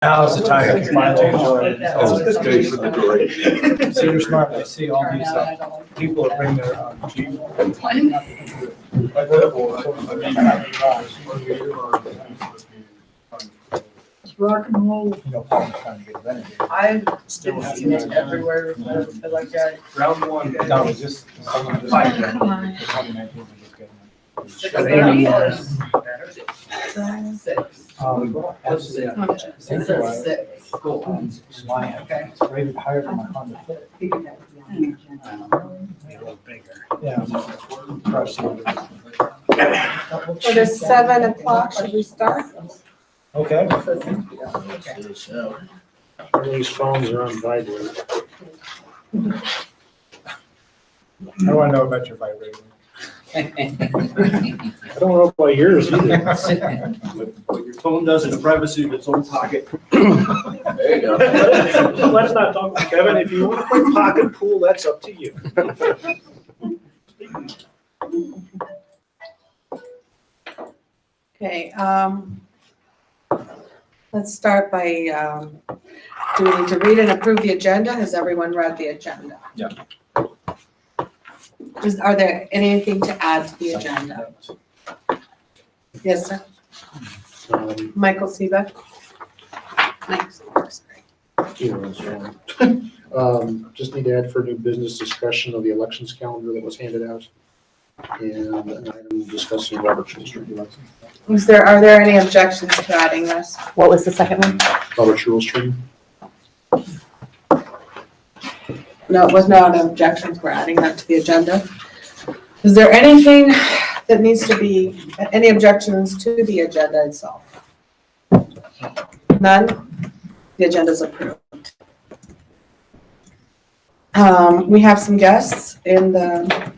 Now's the time to finally enjoy it. Stay for the duration. See, you're smart. I see all these people that bring their Jeep. Rock and roll. You know, I'm trying to get renovated. I've Still been has seeing it to- everywhere, like that. Round one. No, it's just. Someone just. Six. That's it. It says six. It's mine. Okay. It's rated higher than my Honda Fit. A little bigger. Yeah. Crush it. It is 7 o'clock, should we start? Okay. Everybody's phones are on vibrate. I want to know about your vibrator. I don't know about yours either. But your phone does in privacy of its own pocket. There you go. Let's not talk, Kevin, if you want to play pocket pool, that's up to you. Okay, let's start by, do we need to read and approve the agenda? Has everyone read the agenda? Yeah. Are there anything to add to the agenda? Yes, sir. Michael Seebeck? Thanks. Just need to add for new business discussion of the elections calendar that was handed out. And an item discussing Robert Rules Training. Are there any objections to adding this? What was the second one? Robert Rules Training. No, it was not an objection for adding that to the agenda. Is there anything that needs to be, any objections to the agenda itself? None? The agenda is approved. We have some guests in the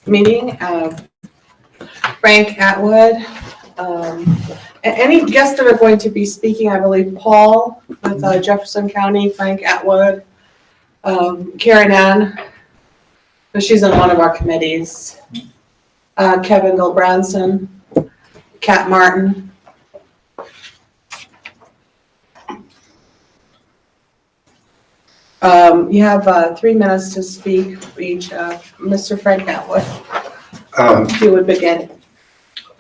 meeting. Frank Atwood. Any guests that are going to be speaking, I believe Paul with Jefferson County, Frank Atwood, Karen Ann, she's on one of our committees, Kevin Gilbranson, Kat Martin. You have 3 minutes to speak for each. Mr. Frank Atwood, if you would begin.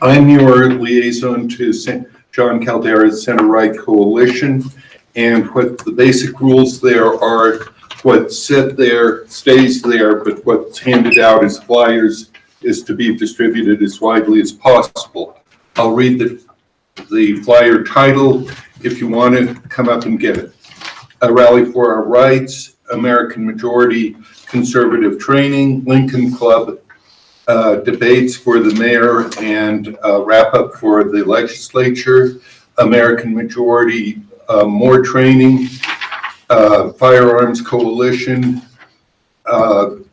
I'm your liaison to John Caldera's Center Right Coalition, and what the basic rules there are, what's said there stays there, but what's handed out as flyers is to be distributed as widely as possible. I'll read the flyer title if you want to come up and get it. A Rally for Our Rights, American Majority Conservative Training, Lincoln Club, debates for the mayor and wrap up for the legislature, American Majority, more training, Firearms Coalition,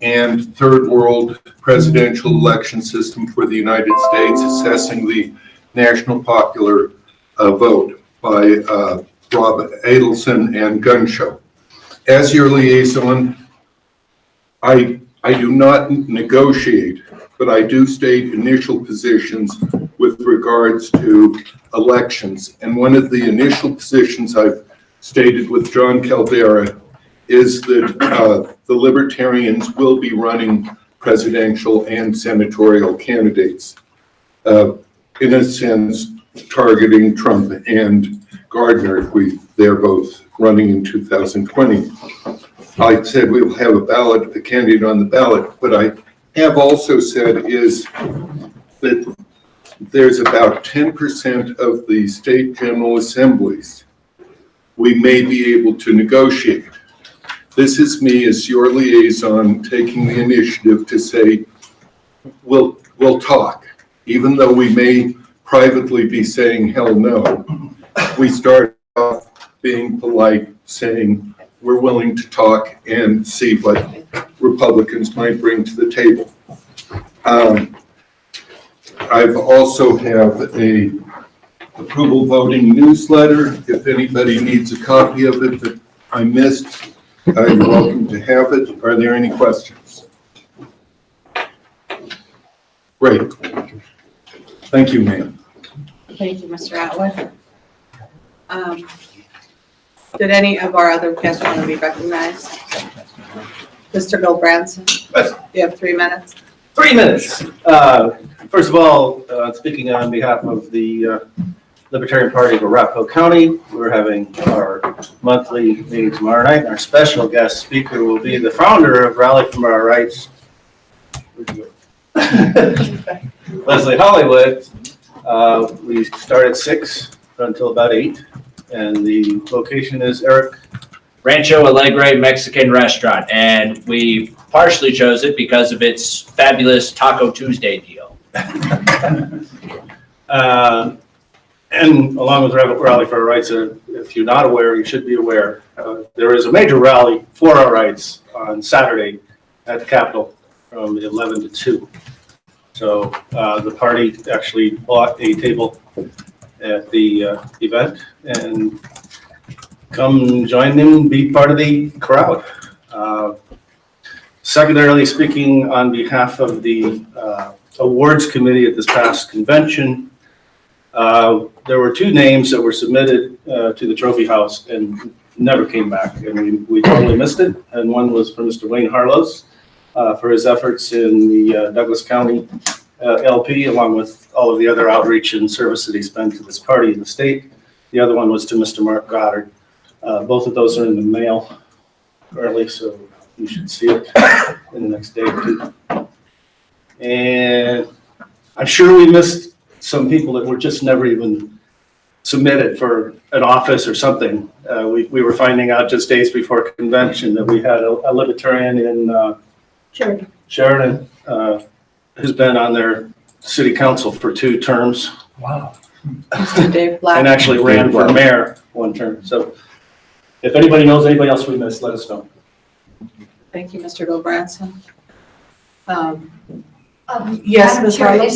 and Third World Presidential Election System for the United States, assessing the national popular vote by Rob Adelson and Gun Show. As your liaison, I do not negotiate, but I do state initial positions with regards to elections. And one of the initial positions I've stated with John Caldera is that the Libertarians will be running presidential and senatorial candidates, in a sense, targeting Trump and Gardner if they're both running in 2020. I said we'll have a candidate on the ballot, but I have also said is that there's about 10% of the state general assemblies we may be able to negotiate. This is me as your liaison taking the initiative to say, we'll talk. Even though we may privately be saying hell no, we start off being polite, saying we're willing to talk and see what Republicans might bring to the table. I've also have a approval voting newsletter. If anybody needs a copy of it that I missed, you're welcome to have it. Are there any questions? Great. Thank you, ma'am. Thank you, Mr. Atwood. Did any of our other guests want to be recognized? Mr. Bill Branson, you have 3 minutes. 3 minutes. First of all, speaking on behalf of the Libertarian Party of Arapahoe County, we're having our monthly meeting tomorrow night. Our special guest speaker will be the founder of Rally for Our Rights, Leslie Hollywood. We start at 6 until about 8, and the location is Eric. Rancho Alegre Mexican restaurant, and we partially chose it because of its fabulous Taco Tuesday deal. And along with Rally for Our Rights, if you're not aware, you should be aware, there is a major rally for our rights on Saturday at the Capitol from 11 to 2. So the party actually bought a table at the event, and come join them and be part of the crowd. Secondarily speaking, on behalf of the awards committee at this past convention, there were 2 names that were submitted to the trophy house and never came back, and we totally missed it. And one was for Mr. Wayne Harlows for his efforts in the Douglas County LP, along with all of the other outreach and service that he's been to this party in the state. The other one was to Mr. Mark Goddard. Both of those are in the mail currently, so you should see it in the next day or 2. And I'm sure we missed some people that were just never even submitted for an office or something. We were finding out just days before convention that we had a libertarian in Sheridan who's been on their city council for 2 terms. Wow. Mr. Dave Black. And actually ran for mayor 1 term. So if anybody knows anybody else we missed, let us know. Thank you, Mr. Bill Branson. Yes, Madam Ms. Chair, Harlow?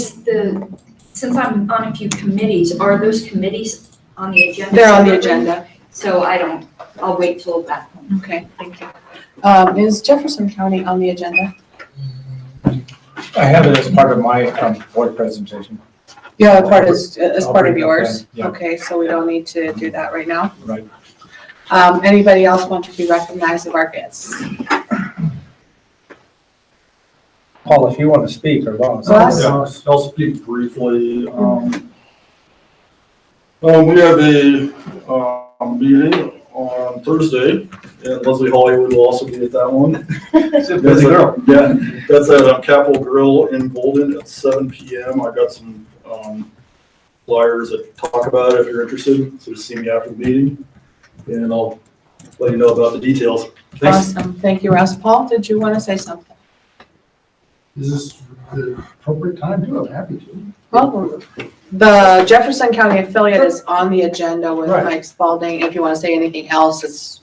since I'm on a few committees, are those committees on the agenda? They're on the separately? agenda. So I'll wait till that. Okay, thank you. Is Jefferson County on the agenda? I have it as part of my board presentation. Yeah, part as I'll part of bring it up yours. then, yeah. Okay, so we don't need to do that right now. Right. Anybody else want to be recognized of our guests? Paul, if you want to speak or Ross. Ross? Yeah, I'll speak briefly. We have a meeting on Thursday, and Leslie Hollywood will also be at that one. Busy girl. Yeah, that's at Capitol Grill in Golden at 7 p.m. I got some flyers that talk about it if you're interested, so just see me after the meeting, and I'll let you know about the details. Thanks. Awesome, thank you, Russ. Paul, did you want to say something? Is this the appropriate time to? I'm happy to. Well, the Jefferson County affiliate is on the agenda with Right. Mike Spalding. If you want to say anything else,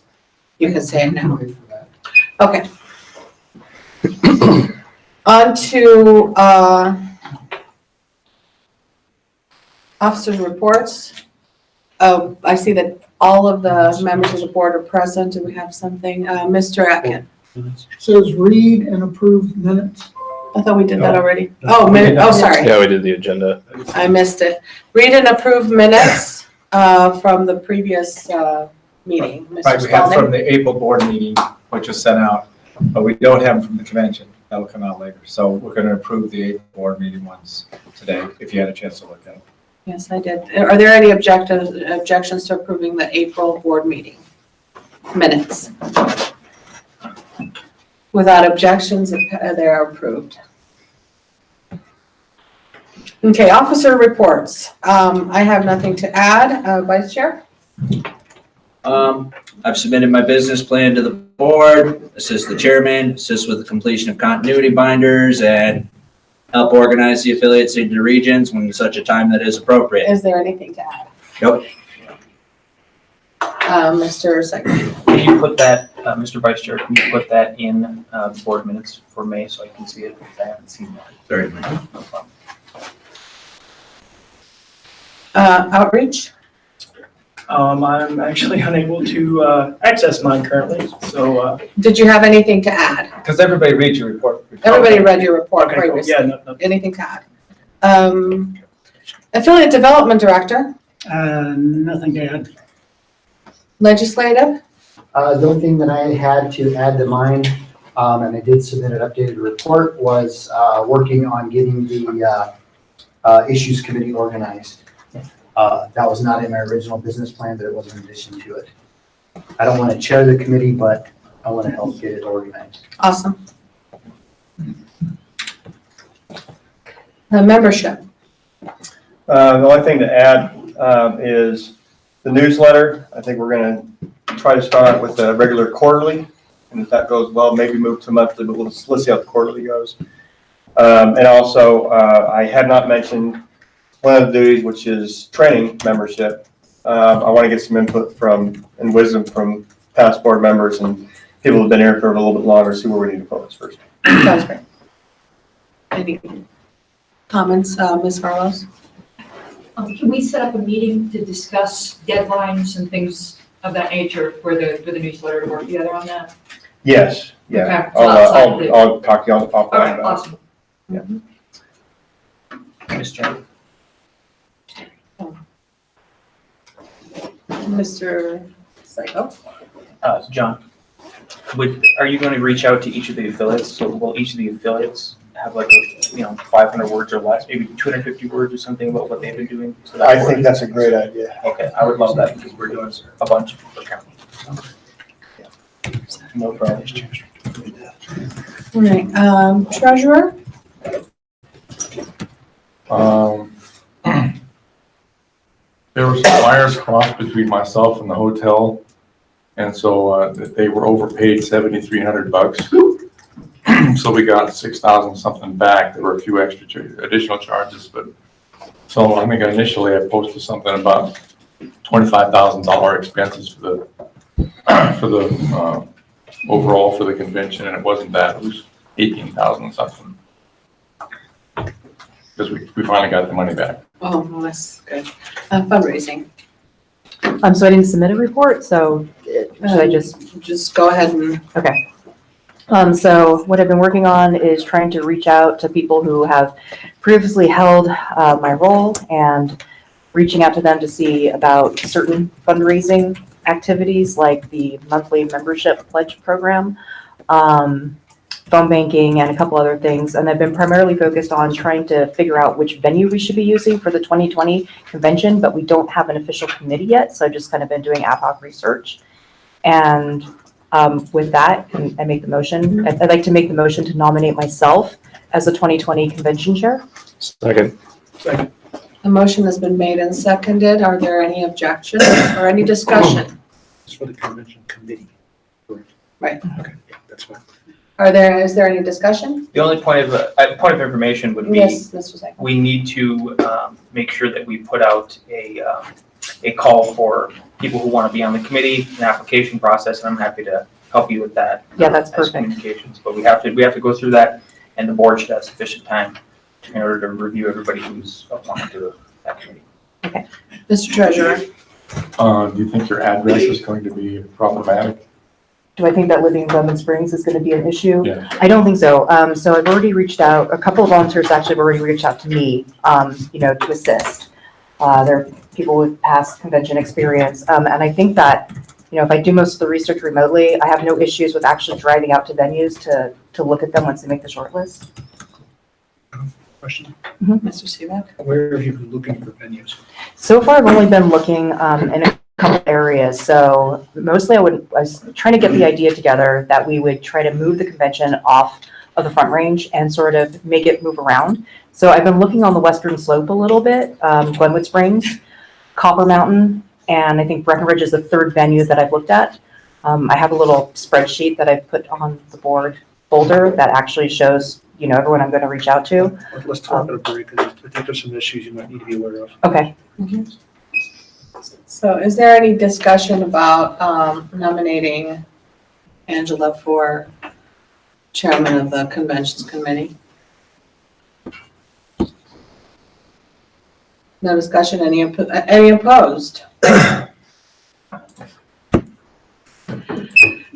you can say it now. Wait for that. Okay. On to officers' reports. Oh, I see that all of the members of the board are present. Do we have something? Mr. Atkin? Says read and approve minutes. I thought we did that No. already. No. Oh, sorry. Yeah, we did the agenda. I missed it. Read and approve minutes from the previous meeting. Mr. Right, we have from Spalding? the April board meeting, which was sent out, but we don't have them from the convention. That'll come out later. So we're going to approve the April board meeting ones today, if you had a chance to look at them. Yes, I did. Are there any objections to approving the April board meeting minutes? Without objections, they are approved. Okay, officer reports. I have nothing to add. Vice Chair? I've submitted my business plan to the board, assist the chairman, assist with the completion of continuity binders, and help organize the affiliates into the regions when such a time that is appropriate. Is there anything to add? Nope. Mr. Secretary? Can you put that, Mr. Vice Chair, can you put that in the board minutes for May so I can see it? Because I haven't seen that. Certainly. No problem. Outreach? I'm actually unable to access mine currently, so. Did you have anything to add? Because everybody reads your report. Everybody read your report Okay, cool. previously. Yeah, no. Anything to add? Affiliate Development Director, Nothing to add. Legislative, The only thing that I had to add to mine, and I did submit an updated report, was working on getting the Issues Committee organized. That was not in my original business plan, but it was in addition to it. I don't want to chair the committee, but I want to help get it organized. awesome. Membership, The only thing to add is the newsletter. I think we're going to try to start out with the regular quarterly, and if that goes well, maybe move to monthly, but let's see how the quarterly goes. And also, I had not mentioned one of the duties, which is training membership. I want to get some input from and wisdom from past board members and people who've been here for a little bit longer, see where we need to focus first. sounds great. Any comments, Ms. Harlow? Can we set up a meeting to discuss deadlines and things of that nature for the newsletter to work together on that? Yes, yeah. Okay, so outside the- I'll talk to you offline All right, about it. awesome. Ms. Chair. Mr. Psycho? John, are you going to reach out to each of the affiliates? So will each of the affiliates have like a, 500 words or less, maybe 250 words or something about what they've been doing? So that I board think is- that's a great idea. Okay, I would love that because we're doing a bunch for county. No problem. All right, treasurer? There were some wires crossed between myself and the hotel, and so they were overpaid $7,300. So we got 6,000 something back. There were a few additional charges, but so I think initially I posted something about $25,000 expenses for the overall for the convention, and it wasn't that. It was 18,000 something. Because we finally got the money back. Oh, well, that's good. Fundraising, So I didn't submit a report, so should I just go ahead and, okay. So what I've been working on is trying to reach out to people who have previously held my role and reaching out to them to see about certain fundraising activities like the monthly membership pledge program, phone banking, and a couple other things. And I've been primarily focused on trying to figure out which venue we should be using for the 2020 convention, but we don't have an official committee yet. So I've just kind of been doing ad hoc research. And with that, can I make the motion? I'd like to make the motion to nominate myself as the 2020 convention chair. Second. a motion has been made and seconded. Are there any objections or any discussion? It's for the convention committee. Right. Okay, yeah, that's fine. Is there any discussion? The only point of information would be, Yes, Mr. Psycho. we need to make sure that we put out a call for people who want to be on the committee, an application process, and I'm happy to help you with that. Yeah, that's as perfect. communications, but we have to go through that, and the board should have sufficient time in order to review everybody who's applying to that committee. Mr. Treasurer, Do you think your address is going to be problematic? Do I think that living in Glenwood Springs is going to be an issue? Yeah. I don't think so. So I've already reached out, a couple of volunteers actually have already reached out to me, to assist. They're people with past convention experience. And I think that, if I do most of the research remotely, I have no issues with actually driving out to venues to look at them once they make the short list. Question, Mr. Seaback? where have you been looking for venues? So far, I've only been looking in a couple areas. So mostly I was trying to get the idea together that we would try to move the convention off of the Front Range and sort of make it move around. So I've been looking on the western slope a little bit, Glenwood Springs, Copper Mountain, and I think Breckenridge is the third venue that I've looked at. I have a little spreadsheet that I've put on the board folder that actually shows, everyone I'm going to reach out to. Let's talk at a break, because I think there's some issues you might need to be aware of. Okay. So is there any discussion about nominating Angela for chairman of the conventions committee? No discussion, any opposed?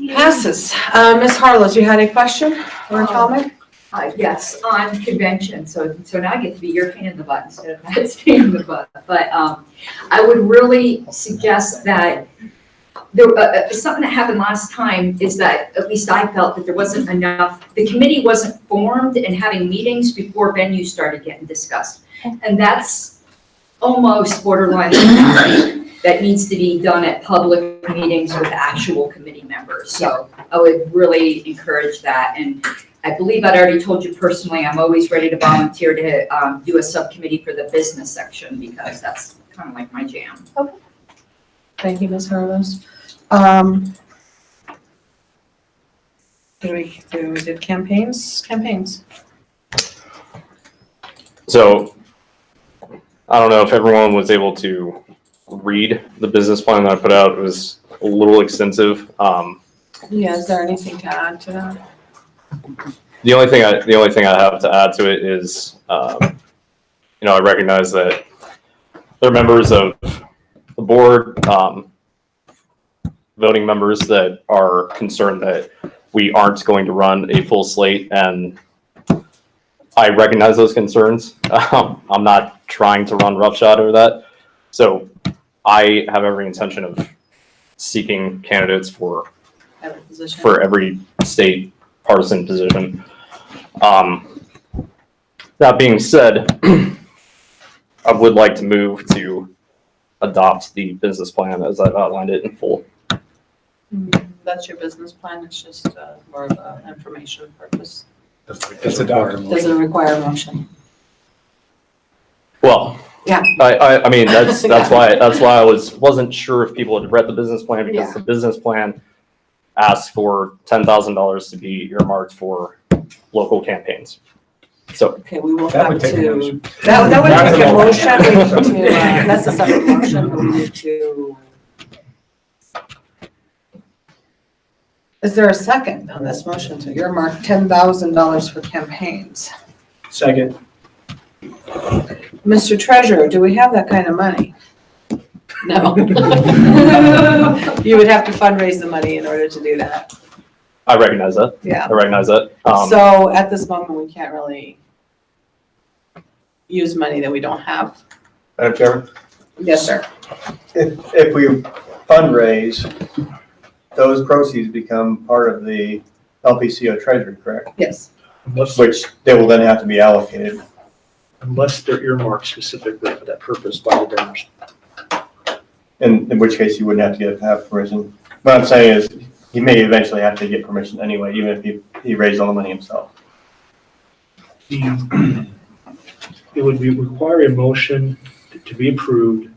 Passes. Ms. Harlow, you had a question or a comment? Yes, on convention, so now I get to be your pain in the butt instead of Pat's pain in the butt. But I would really suggest that there, something that happened last time is that, at least I felt that there wasn't enough, the committee wasn't formed and having meetings before venues started getting discussed. And that's almost borderline that needs to be done at public meetings with actual committee members. So I would really encourage that. And I believe I'd already told you personally, I'm always ready to volunteer to do a subcommittee for the business section because that's kind of like my jam. Thank you, Ms. Harlows. We did campaigns? So I don't know if everyone was able to read the business plan that I put out. It was a little extensive. Yeah, is there anything to add to that? The only thing I have to add to it is, I recognize that there are members of the board, voting members that are concerned that we aren't going to run a full slate, and I recognize those concerns. I'm not trying to run roughshod over that. So I have every intention of seeking candidates for every state partisan position. That being said, I would like to move to adopt the business plan as I've outlined it in full. That's your business plan, it's just more of an information purpose. It's adopted. Does it require a motion? Well, Yeah. I mean, that's why I wasn't sure if people had read the business plan, because the business plan asks for $10,000 to be earmarked for local campaigns. So Okay, we will That have would take a to, motion. that would That's take a a motion, we need to, that's a separate motion, but we need to. Is there a second on this motion to earmark $10,000 for campaigns? Second. Mr. Treasurer, do we have that kind of money? No. You would have to fundraise the money in order to do that. I recognize that. Yeah. I recognize that. So at this moment, we can't really use money that we don't have. Madam Chairman, Yes, sir. if we fundraise, those proceeds become part of the LPCO treasury, correct? Yes. Which they will then have to be allocated. Unless they're earmarked specifically for that purpose by the donors. In which case you wouldn't have to have permission. What I'm saying is, he may eventually have to get permission anyway, even if he raised all the money himself. It would require a motion to be approved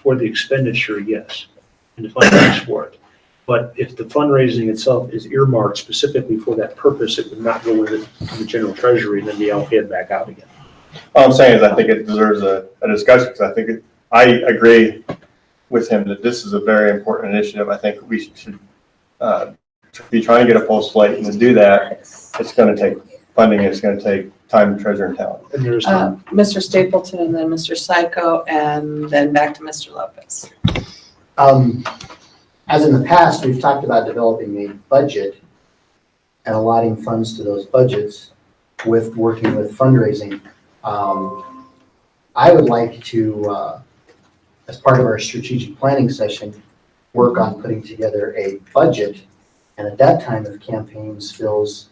for the expenditure, yes, and the fundraise for it. But if the fundraising itself is earmarked specifically for that purpose, it would not go into the general treasury and then be allocated back out again. All I'm saying is I think it deserves a discussion, because I think I agree with him that this is a very important initiative. I think we should be trying to get a full slate, and to do that, it's going to take funding, it's going to take time, treasure, and talent. And there's Mr. Stapleton and then Mr. Psycho and then back to Mr. Lopez. As in the past, we've talked about developing a budget and allotting funds to those budgets with working with fundraising. I would like to, as part of our strategic planning session, work on putting together a budget. And at that time, if campaigns fills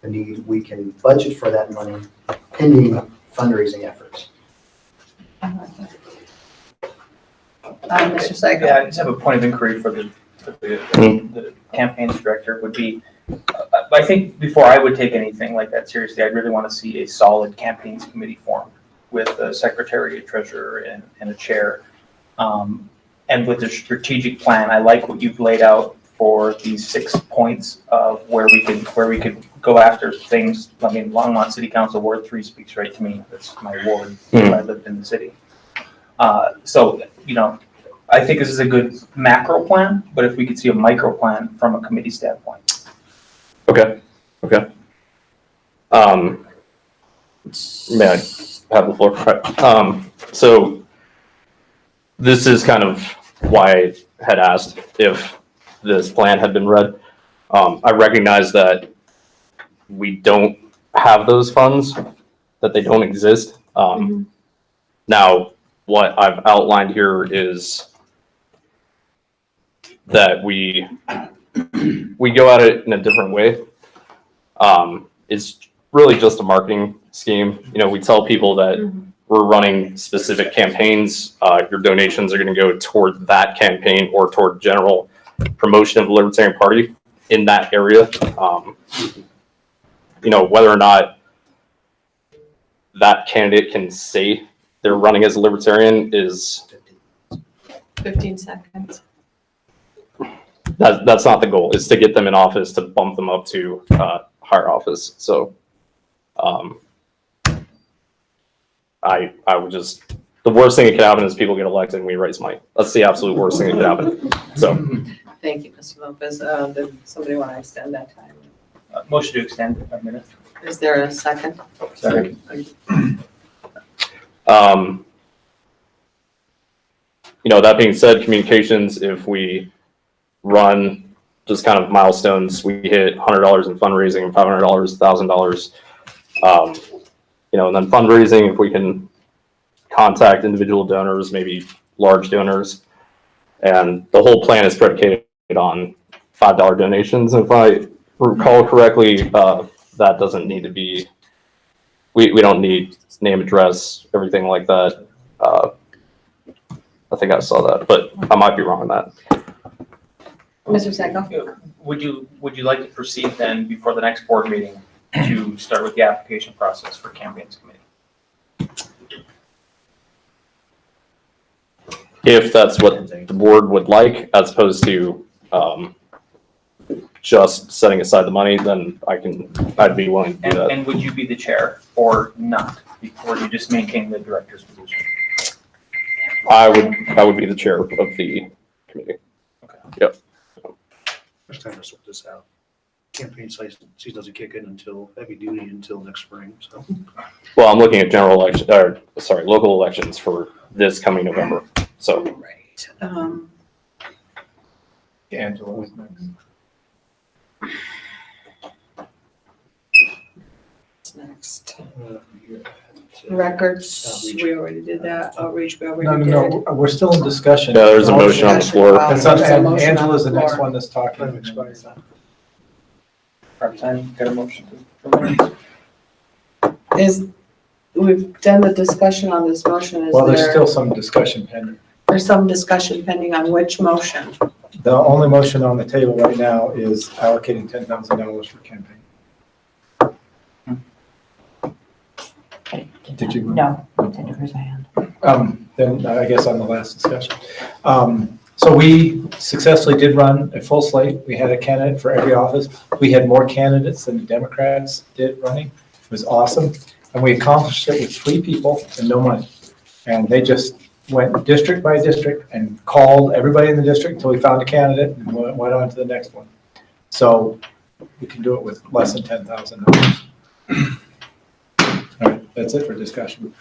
the need, we can budget for that money pending fundraising efforts. Mr. Psycho. Yeah, I just have a point of inquiry for the campaigns director would be, I think before I would take anything like that seriously, I'd really want to see a solid campaigns committee formed with a secretary, a treasurer, and a chair. And with the strategic plan, I like what you've laid out for these 6 points of where we could go after things. I mean, Longmont City Council Ward 3 speaks right to me. That's my ward. I lived in the city. So, I think this is a good macro plan, but if we could see a micro plan from a committee standpoint. Okay. May I have the floor? So this is kind of why I had asked if this plan had been read. I recognize that we don't have those funds, that they don't exist. Now, what I've outlined here is that we go at it in a different way. It's really just a marketing scheme. You know, we tell people that we're running specific campaigns. Your donations are going to go toward that campaign or toward general promotion of the Libertarian Party in that area. You know, whether or not that candidate can say they're running as a Libertarian is 15 seconds. that's not the goal. It's to get them in office, to bump them up to higher office. So I would just, the worst thing that could happen is people get elected and we raise money. That's the absolute worst thing that could happen. So Thank you, Mr. Lopez. Did somebody want to extend that time? Motion to extend 5 minutes. Is there a second? Second. you know, that being said, communications, if we run just kind of milestones, we hit $100 in fundraising, $500, $1,000. You know, and then fundraising, if we can contact individual donors, maybe large donors. And the whole plan is predicated on $5 donations. If I recall correctly, that doesn't need to be, we don't need name, address, everything like that. I think I saw that, but I might be wrong on that. Mr. Sacco? Would you like to proceed then before the next board meeting to start with the application process for campaigns committee? If that's what the board would like, as opposed to just setting aside the money, then I'd be willing to do that. And would you be the chair or not, or you just maintain the director's position? I would be the chair of the committee. Okay. Yep. There's time to sort this out. Campaign season doesn't kick in until heavy duty until next spring, so. Well, I'm looking at local elections for this coming November. So. Right. Angela was next. What's next? Records, we already did that. Outreach, we already No, did. no, no, we're still in discussion. Yeah, there's a motion on the floor. That's not, There's a motion on Angela's the the next floor. one that's talking. Time expired. Part-time, got a motion to. We've done the discussion on this motion. Well, there's still some discussion pending. There's some discussion pending on which motion. The only motion on the table right now is allocating $10,000 for campaign. Did you? No, I didn't raise my hand. Then I guess on the last discussion. So we successfully did run a full slate. We had a candidate for every office. We had more candidates than the Democrats did running. It was awesome. And we accomplished it with 3 people and no money. And they just went district by district and called everybody in the district until we found a candidate and went on to the next one. So we can do it with less than $10,000. All right, that's it for discussion.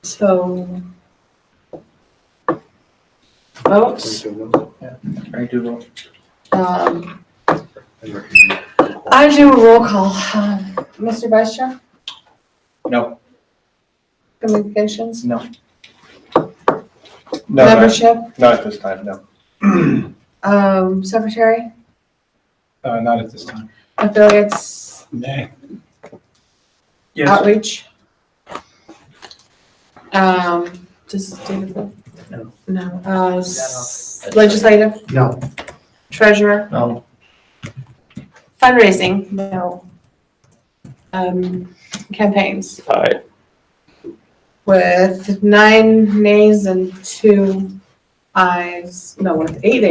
So. Votes. Ready to vote? I do a roll call. Mr. Vice Chair? No. Communications? No. Membership? Not at this time, no. Secretary? Not at this time. Affiliates? Nay. Outreach? Just David? No. No. Legislative? No. Treasurer? No. Fundraising? No. Campaigns? Aye. With 9 nays and 2 ayes, no, with 8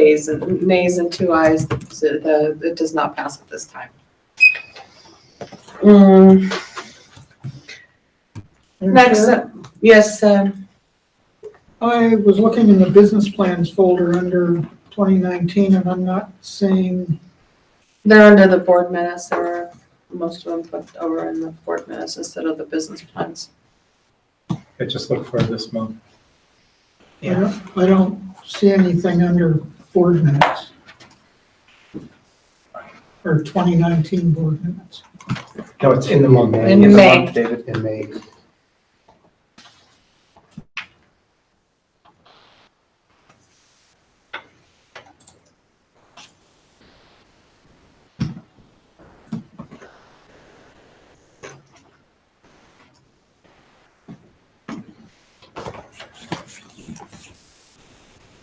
nays and 2 ayes, it does not pass at this time. Next, yes, I was looking in the business plans folder under 2019, and I'm not seeing, they're under the board minutes, there were most of them put over in the board minutes instead of the business plans. I just look for this month. I don't see anything under board minutes. Or or 2019 board minutes? No, it's in the month. In In the May. month, David. In May.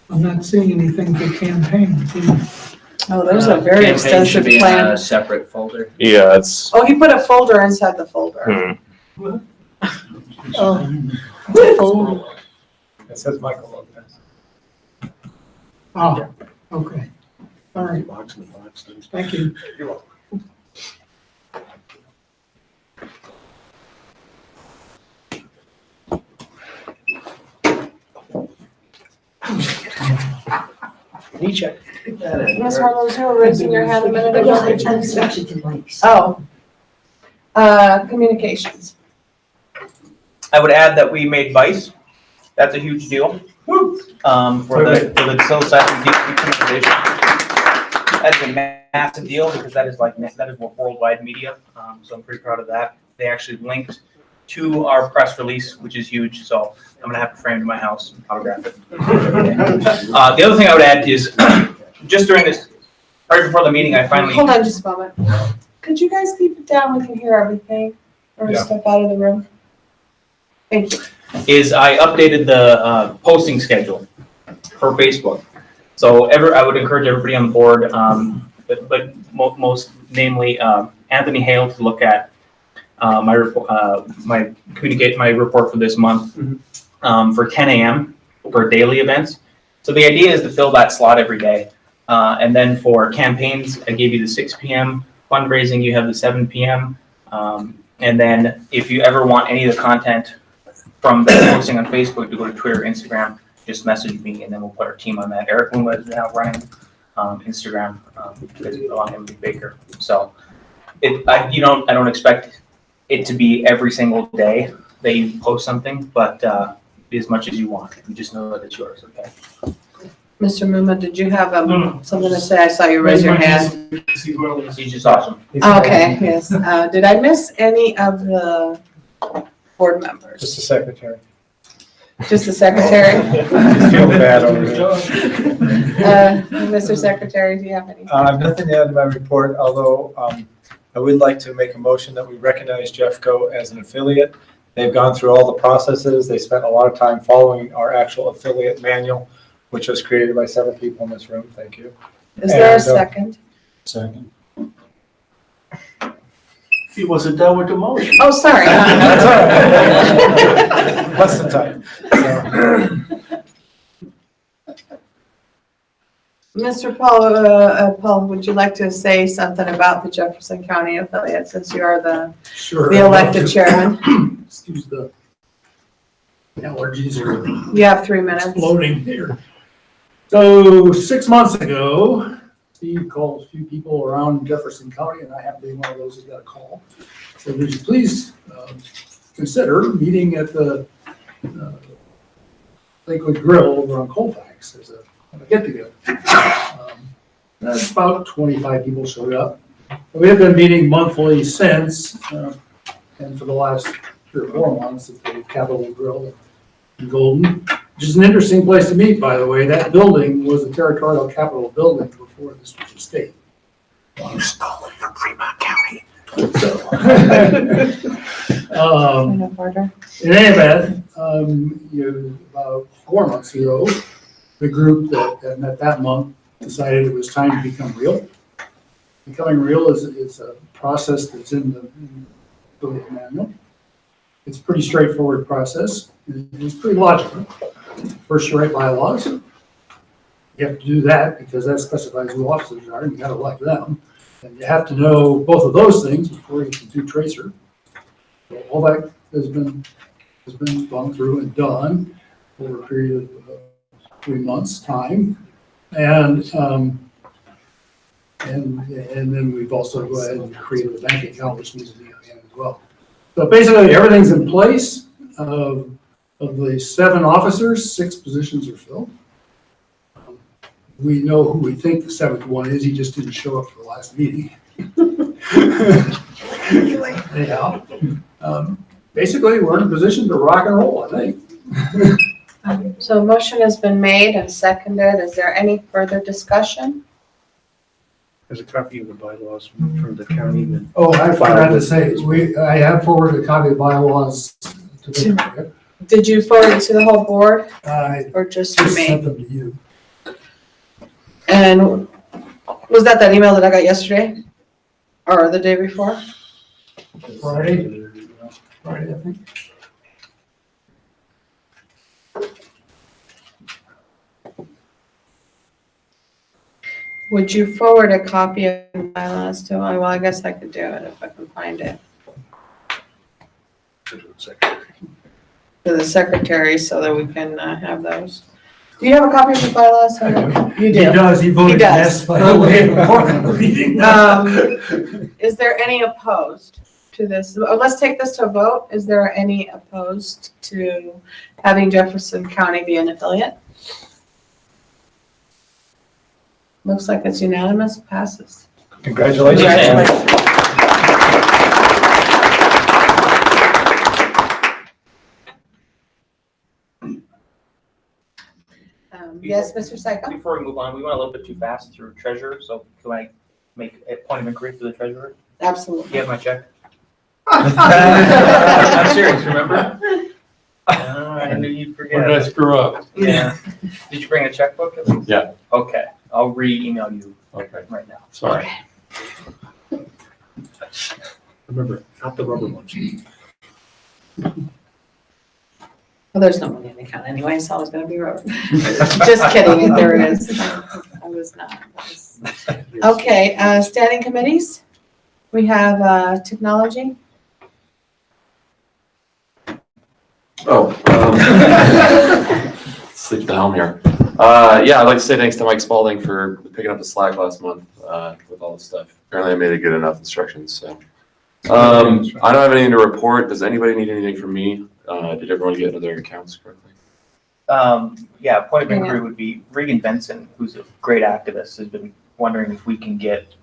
I'm not seeing anything for campaigns. Oh, there's a very Campaign extensive should be in plan. a separate folder. Yeah, it's, Oh, he put a folder inside the folder. Oh, It says Michael Lopez. oh, okay. All right, Box in the box, things. thank you. You're welcome. Nietzsche. Ms. Harlow, you were raising your hand a minute ago. Oh, Communications. I would add that we made Vice. That's a huge deal. For the psilocybin decriminalization. That's a massive deal because that is worldwide media. So I'm pretty proud of that. They actually linked to our press release, which is huge. So I'm gonna have it framed in my house and autograph it. The other thing I would add is just during this, right before the meeting, I finally. Hold on just a moment. Could you guys keep it down? We can hear everything or Yeah. step out of the room. Thank you. Is I updated the posting schedule for Facebook. So I would encourage everybody on the board, but most namely Anthony Hale to look at my report for this month for 10 a.m. for daily events. So the idea is to fill that slot every day. And then for campaigns, I gave you the 6 p.m. fundraising, you have the 7 p.m. And then if you ever want any of the content from the posting on Facebook to go to Twitter, Instagram, just message me and then we'll put our team on that. Eric Luma is now running Instagram along him with Baker. So I don't expect it to be every single day that you post something, but as much as you want. You just know that it's yours, okay? Mr. Muma, did you have something to say? I saw you raise your hand. He's just awesome. Okay, yes. Did I miss any of the board members? Just the secretary. Just the secretary? Just feeling bad over here. Mr. Secretary, do you have any? Nothing to add to my report, although I would like to make a motion that we recognize Jeffco as an affiliate. They've gone through all the processes. They spent a lot of time following our actual affiliate manual, which was created by several people in this room. Thank you. Is there a second? Second. He wasn't done with the motion. Oh, sorry. That's all right. Less than time. Mr. Paul, would you like to say something about the Jefferson County affiliate since you are the elected chairman? Excuse the allergies are You have 3 minutes. exploding here. So 6 months ago, Steve called a few people around Jefferson County, and I happen to be one of those who got a call. So would you please consider meeting at the Lakewood Grill over on Colfax as a get-together. About 25 people showed up. We have been meeting monthly since, and for the last 3 or 4 months at the Capitol Grill in Golden, which is an interesting place to meet, by the way. That building was the territorial capital building before this was a state. You stole it from Fremont County. Point of order. In any event, about 4 months ago, the group that met that month decided it was time to become real. Becoming real is a process that's in the affiliate manual. It's a pretty straightforward process. It's pretty logical. First, you write bylaws. You have to do that because that specifies who officers are, and you gotta elect them. And you have to know both of those things before you can do tracer. So all that has been gone through and done over a period of 3 months' time. And then we've also go ahead and created a bank account, which needs to be on hand as well. So basically, everything's in place. Of the 7 officers, 6 positions are filled. We know who we think the 7th one is. He just didn't show up for the last meeting. Anyhow, basically, we're in a position to rock and roll, I think. So a motion has been made and seconded. Is there any further discussion? There's a copy of the bylaws from the county that. Oh, I forgot to say, I have forwarded a copy of bylaws to the, Did you forward it to the whole board I or just to just me? sent them to you. And was that email that I got yesterday? Or the day before? Friday, I think. Would you forward a copy of the bylaws to, well, I guess I could do it if I can find it. To the secretary so that we can have those. Do you have a copy of the bylaws? You do. He does, he voted He does. yes, by the way, before the meeting. Is there any opposed to this? Let's take this to a vote. Is there any opposed to having Jefferson County be an affiliate? Looks like it's unanimous, passes. Congratulations. Yes, Mr. Syko? Before we move on, we went a little bit too fast through treasurer, so can I make a point of inquiry to the treasurer? Absolutely. You have my check? I'm serious, remember? I knew you'd forget. Where did I screw up? Yeah. Did you bring a checkbook at least? Yeah. Okay, I'll re-email you Okay. right now. Sorry. Remember, not the rubber ones. Well, there's no money in the account anyway, so I was gonna be rude. Just kidding, if there is. I was not. Okay, standing committees. We have, technology. Sleep at the helm here. Yeah, I'd like to say thanks to Mike Spalding for picking up the slack last month with all this stuff. Apparently I made it good enough instructions, so. I don't have anything to report. Does anybody need anything from me? Did everyone get their accounts correctly? Yeah, point of inquiry would be Regan Benson, who's a great activist, has been wondering if we can get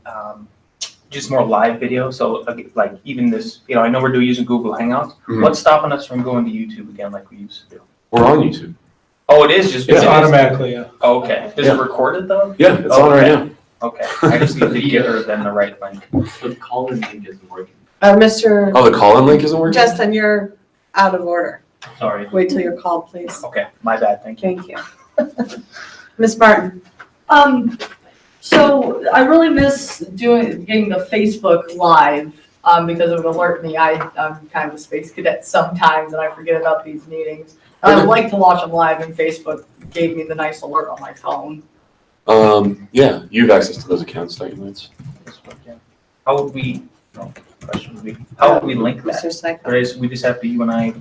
just more live video. So like even this, I know we're using Google Hangouts. Mhm. What's stopping us from going to YouTube again like we used to do? We're on YouTube. Oh, it is just. It's automatically, yeah. Oh, okay. Does it record it though? Yeah, it's on right now. Okay. I just need to get her then the right link. The call-in link isn't working. Mr. Oh, the call-in link isn't working? Justin, you're out of order. Sorry. Wait till you're called, please. Okay, my bad. Thank you. Thank you. Ms. Martin? So I really miss getting the Facebook Live, because it would alert me. I'm kind of a space cadet sometimes and I forget about these meetings. I would like to watch them live and Facebook gave me the nice alert on my phone. Yeah, you have access to those accounts, don't you, Lance? How would we, question would be, how would we link that? Mr. Syko? Or is we just have to, you and I?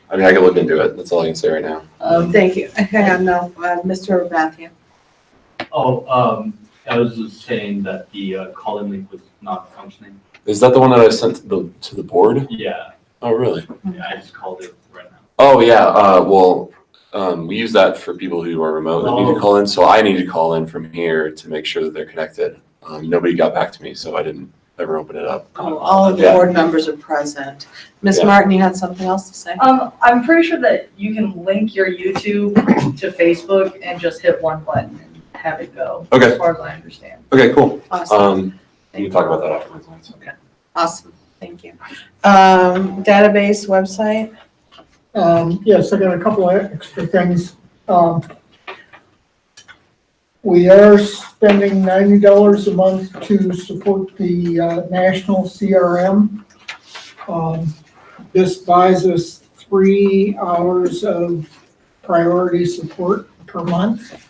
I mean, I can look into it. That's all I can say right now. Thank you. Mr. Matthew? I was just saying that the call-in link was not functioning. Is that the one that I sent to the board? Yeah, Oh, really? yeah, I just called it right now. Oh, yeah, we use that for people who are remote that need to call in, so I need to call in from here to make sure that they're connected. Nobody got back to me, so I didn't ever open it up. Oh, all of the Yeah. board members are present. Ms. Yeah. Martin, you had something else to say? I'm pretty sure that you can link your YouTube to Facebook and just hit one button and have it go. Okay. As far as I understand. Okay, cool. Awesome. We can talk about that afterwards. Lance. Okay. Awesome, thank you. Database website? Yes, I got a couple of extra things. We are spending $90 a month to support the national CRM. This buys us 3 hours of priority support per month.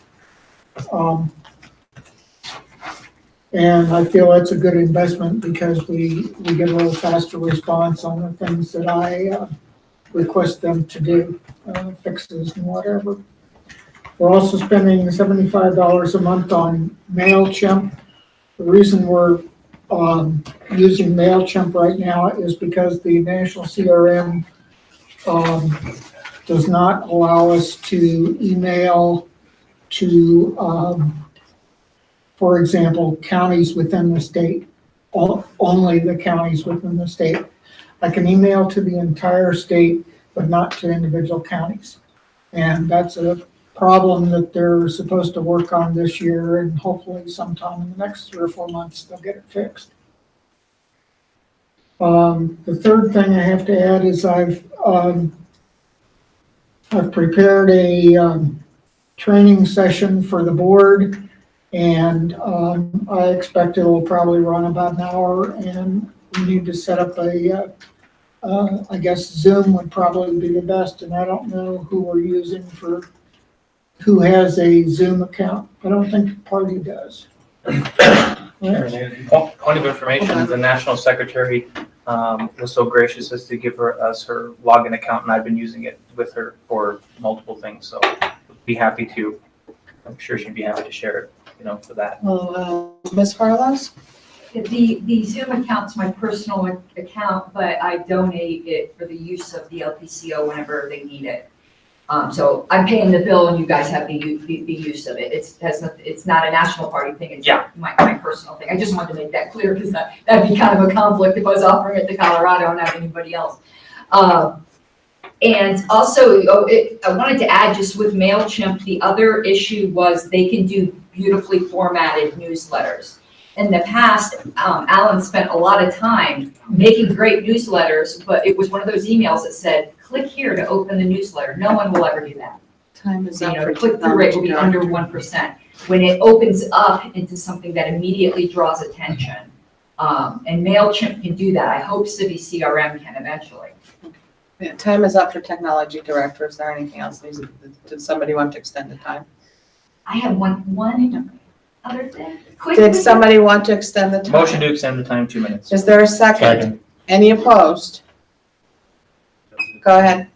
And I feel that's a good investment because we get a little faster response on the things that I request them to do, fixes and whatever. We're also spending $75 a month on MailChimp. The reason we're using MailChimp right now is because the national CRM does not allow us to email to, for example, counties within the state. only the counties within the state. I can email to the entire state, but not to individual counties. And that's a problem that they're supposed to work on this year, and hopefully sometime in the next 3 or 4 months, they'll get it fixed. The third thing I have to add is I've prepared a training session for the board, and I expect it will probably run about an hour, and we need to set up I guess Zoom would probably be the best, and I don't know who we're using who has a Zoom account. I don't think the party does. Point of information, the national secretary was so gracious as to give us her login account, and I've been using it with her for multiple things, so be happy to. I'm sure she'd be happy to share it, for that. Well, Ms. Harlows? The Zoom account's my personal account, but I donate it for the use of the LPCO whenever they need it. So I'm paying the bill and you guys have the use of it. It's not a national party thing, it's my personal thing. I just wanted to make that clear because that'd be kind of a conflict if I was offering it to Colorado and not anybody else. And also, I wanted to add just with MailChimp, the other issue was they can do beautifully formatted newsletters. In the past, Alan spent a lot of time making great newsletters, but it was one of those emails that said, click here to open the newsletter. No one will ever do that. Time is up for Click-through rate will be under 1%. When it opens up into something that immediately draws attention, and MailChimp can do that. I hope Civi CRM can eventually. Yeah, time is up for technology director. Is there anything else? Did somebody want to extend the time? I have one other thing. Did somebody want to extend the time? Motion to extend the time 2 minutes. Is there a second? Any opposed? Go ahead.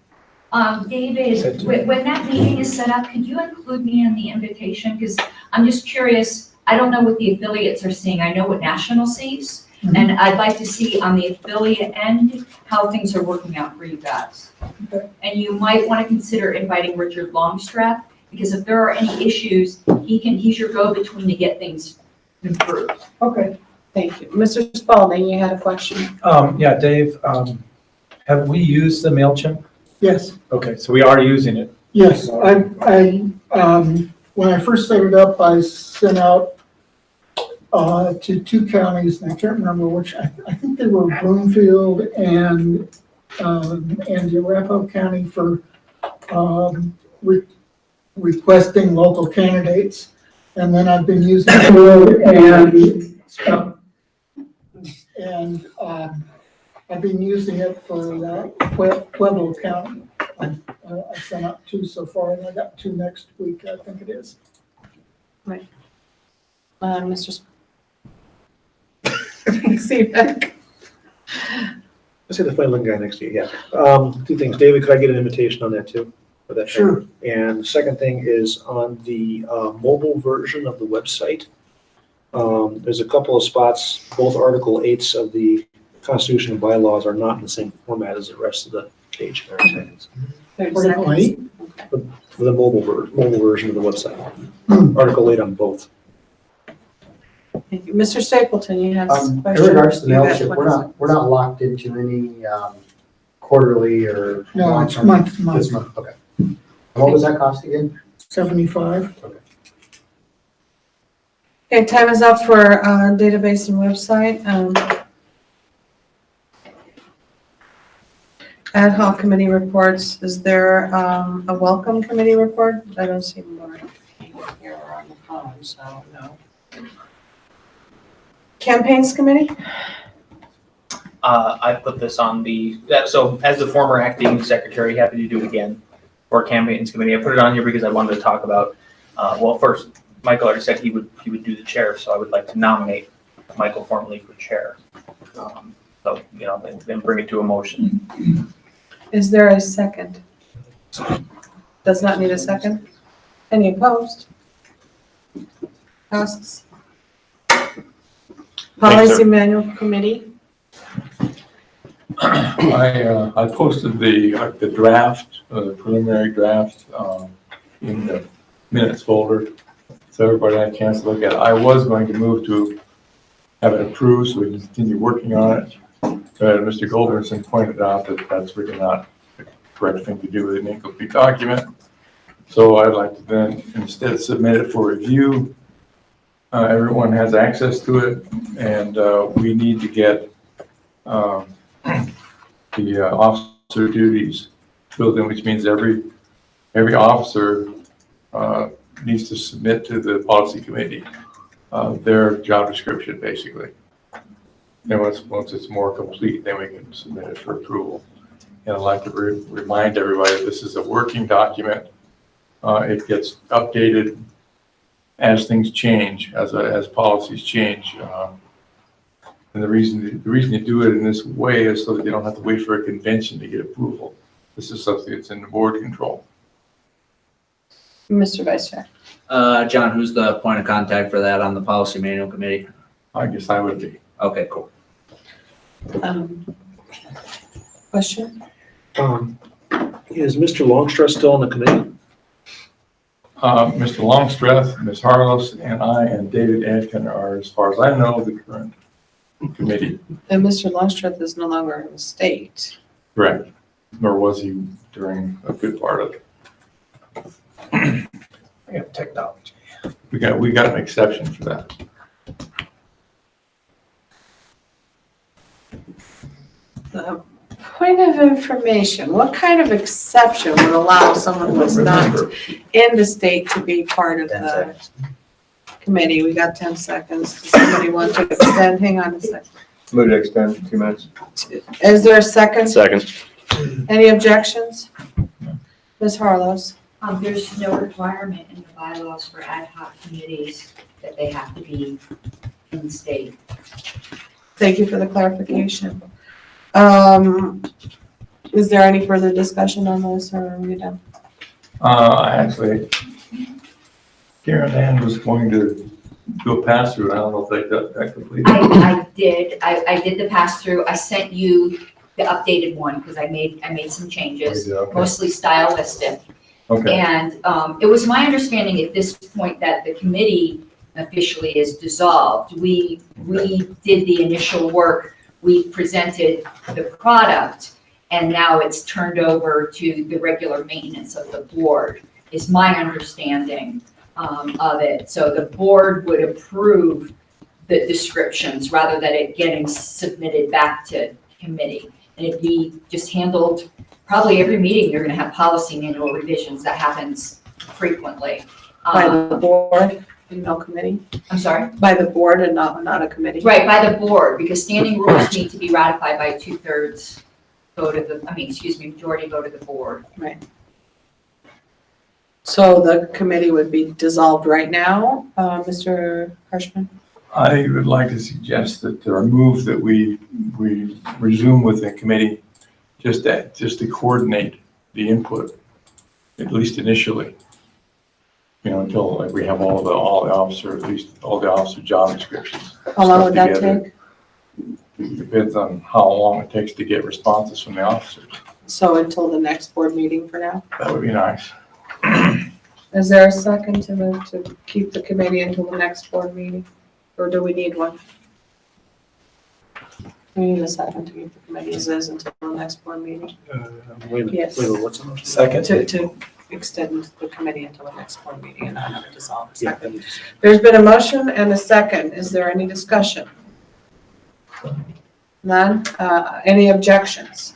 David, when that meeting is set up, could you include me in the invitation? Because I'm just curious, I don't know what the affiliates are seeing. I know what National sees. And I'd like to see on the affiliate end how things are working out for you guys. Okay. And you might want to consider inviting Richard Longstrap, because if there are any issues, he's your go-between to get things improved. Okay. Thank you. Mr. Spalding, you had a question? Yeah, Dave, have we used the MailChimp? Yes. Okay, so we are using it. Yes, when I first set it up, I sent out to 2 counties, and I can't remember which. I think they were Broomfield and Arapahoe County for requesting local candidates. And then I've been using it and I've been using it for Pueblo County. I sent out 2 so far, and I got 2 next week, I think it is. Right. Mr. Seebeck. Let's say the fun looking guy next to you, yeah. 2 things. David, could I get an invitation on that too? For that Sure. thing? And the second thing is on the mobile version of the website. There's a couple of spots, both Article 8s of the Constitution and bylaws are not in the same format as the rest of the page. 30 seconds. 30 Article seconds. 8? For the mobile version of the website. Article 8 on both. Thank you. Mr. Stapleton, you had a In question? regards to the You had mailship, we're not locked into any quarterly or. No, it's month to month. This month, okay. And what was that cost again? 75. Okay, time is up for database and website. Ad hoc committee reports. Is there a welcome committee report? I don't see more here on the phone, so no. Campaigns committee? I put this on so as the former acting secretary, happy to do it again for campaigns committee. I put it on here because I wanted to talk about, well, first, Michael already said he would do the chair, so I would like to nominate Michael formally for chair. So, then bring it to a motion. Is there a second? Does not need a second. Any opposed? Passes. Policy Manual Committee. I posted the draft, the preliminary draft, in the minutes folder, so everybody had a chance to look at it. I was going to move to have it approved so we can continue working on it. Mr. Goldberson pointed out that that's really not the correct thing to do with an incomplete document. So I'd like to then instead submit it for review. Everyone has access to it, and we need to get the officer duties filled in, which means every officer needs to submit to the policy committee their job description, basically. And once it's more complete, then we can submit it for approval. And I'd like to remind everybody that this is a working document. It gets updated as things change, as policies change. And the reason you do it in this way is so that you don't have to wait for a convention to get approval. This is something that's in the board control. Mr. Vice Chair. John, who's the point of contact for that on the policy manual committee? I guess I would be. Okay, cool. Question? Is Mr. Longstreth still on the committee? Mr. Longstreth, Ms. Harlos, and I, and David Adkin are, as far as I know, the current committee. And Mr. Longstreth is no longer in the state. Correct. Nor was he during a good part of it. We have technology. We got an exception for that. Point of information, what kind of exception would allow someone who is not in the state to be part of the committee? We got 10 seconds. Does somebody want to extend? Hang on a second. Move to extend 2 minutes. Is there a second? Second. Any objections? Ms. Harlos? There's no requirement in the bylaws for ad hoc committees that they have to be in the state. Thank you for the clarification. Is there any further discussion on this, or are we done? Actually, Karen Ann was going to do a pass-through. I don't know if they got that completed. I did the pass-through. I sent you the updated one because I made some changes, Okay. mostly stylistic. Okay. And it was my understanding at this point that the committee officially is dissolved. We did the initial work, we presented the product, and now it's turned over to the regular maintenance of the board, is my understanding of it. So the board would approve the descriptions rather than it getting submitted back to committee. And it'd be just handled, probably every meeting, you're gonna have policy manual revisions. That happens frequently. By the board and no committee? I'm sorry? By the board and not a committee? Right, by the board, because standing rules need to be ratified by 2/3 vote of the, majority vote of the board. Right. So the committee would be dissolved right now, Mr. Hirschman? I would like to suggest that there are moves that we resume with the committee just to coordinate the input, at least initially. You know, until like, we have all the officer, at least all the officer job descriptions. How long would that together. take? It depends on how long it takes to get responses from the officers. So until the next board meeting for now? That would be nice. Is there a second to keep the committee until the next board meeting? Or do we need one? We need a second to keep the committee as is until the next board meeting. Yes. What's on? Second. To extend the committee until the next board meeting and not have it dissolved. Second. There's been a motion and a second. Is there any discussion? None? Any objections?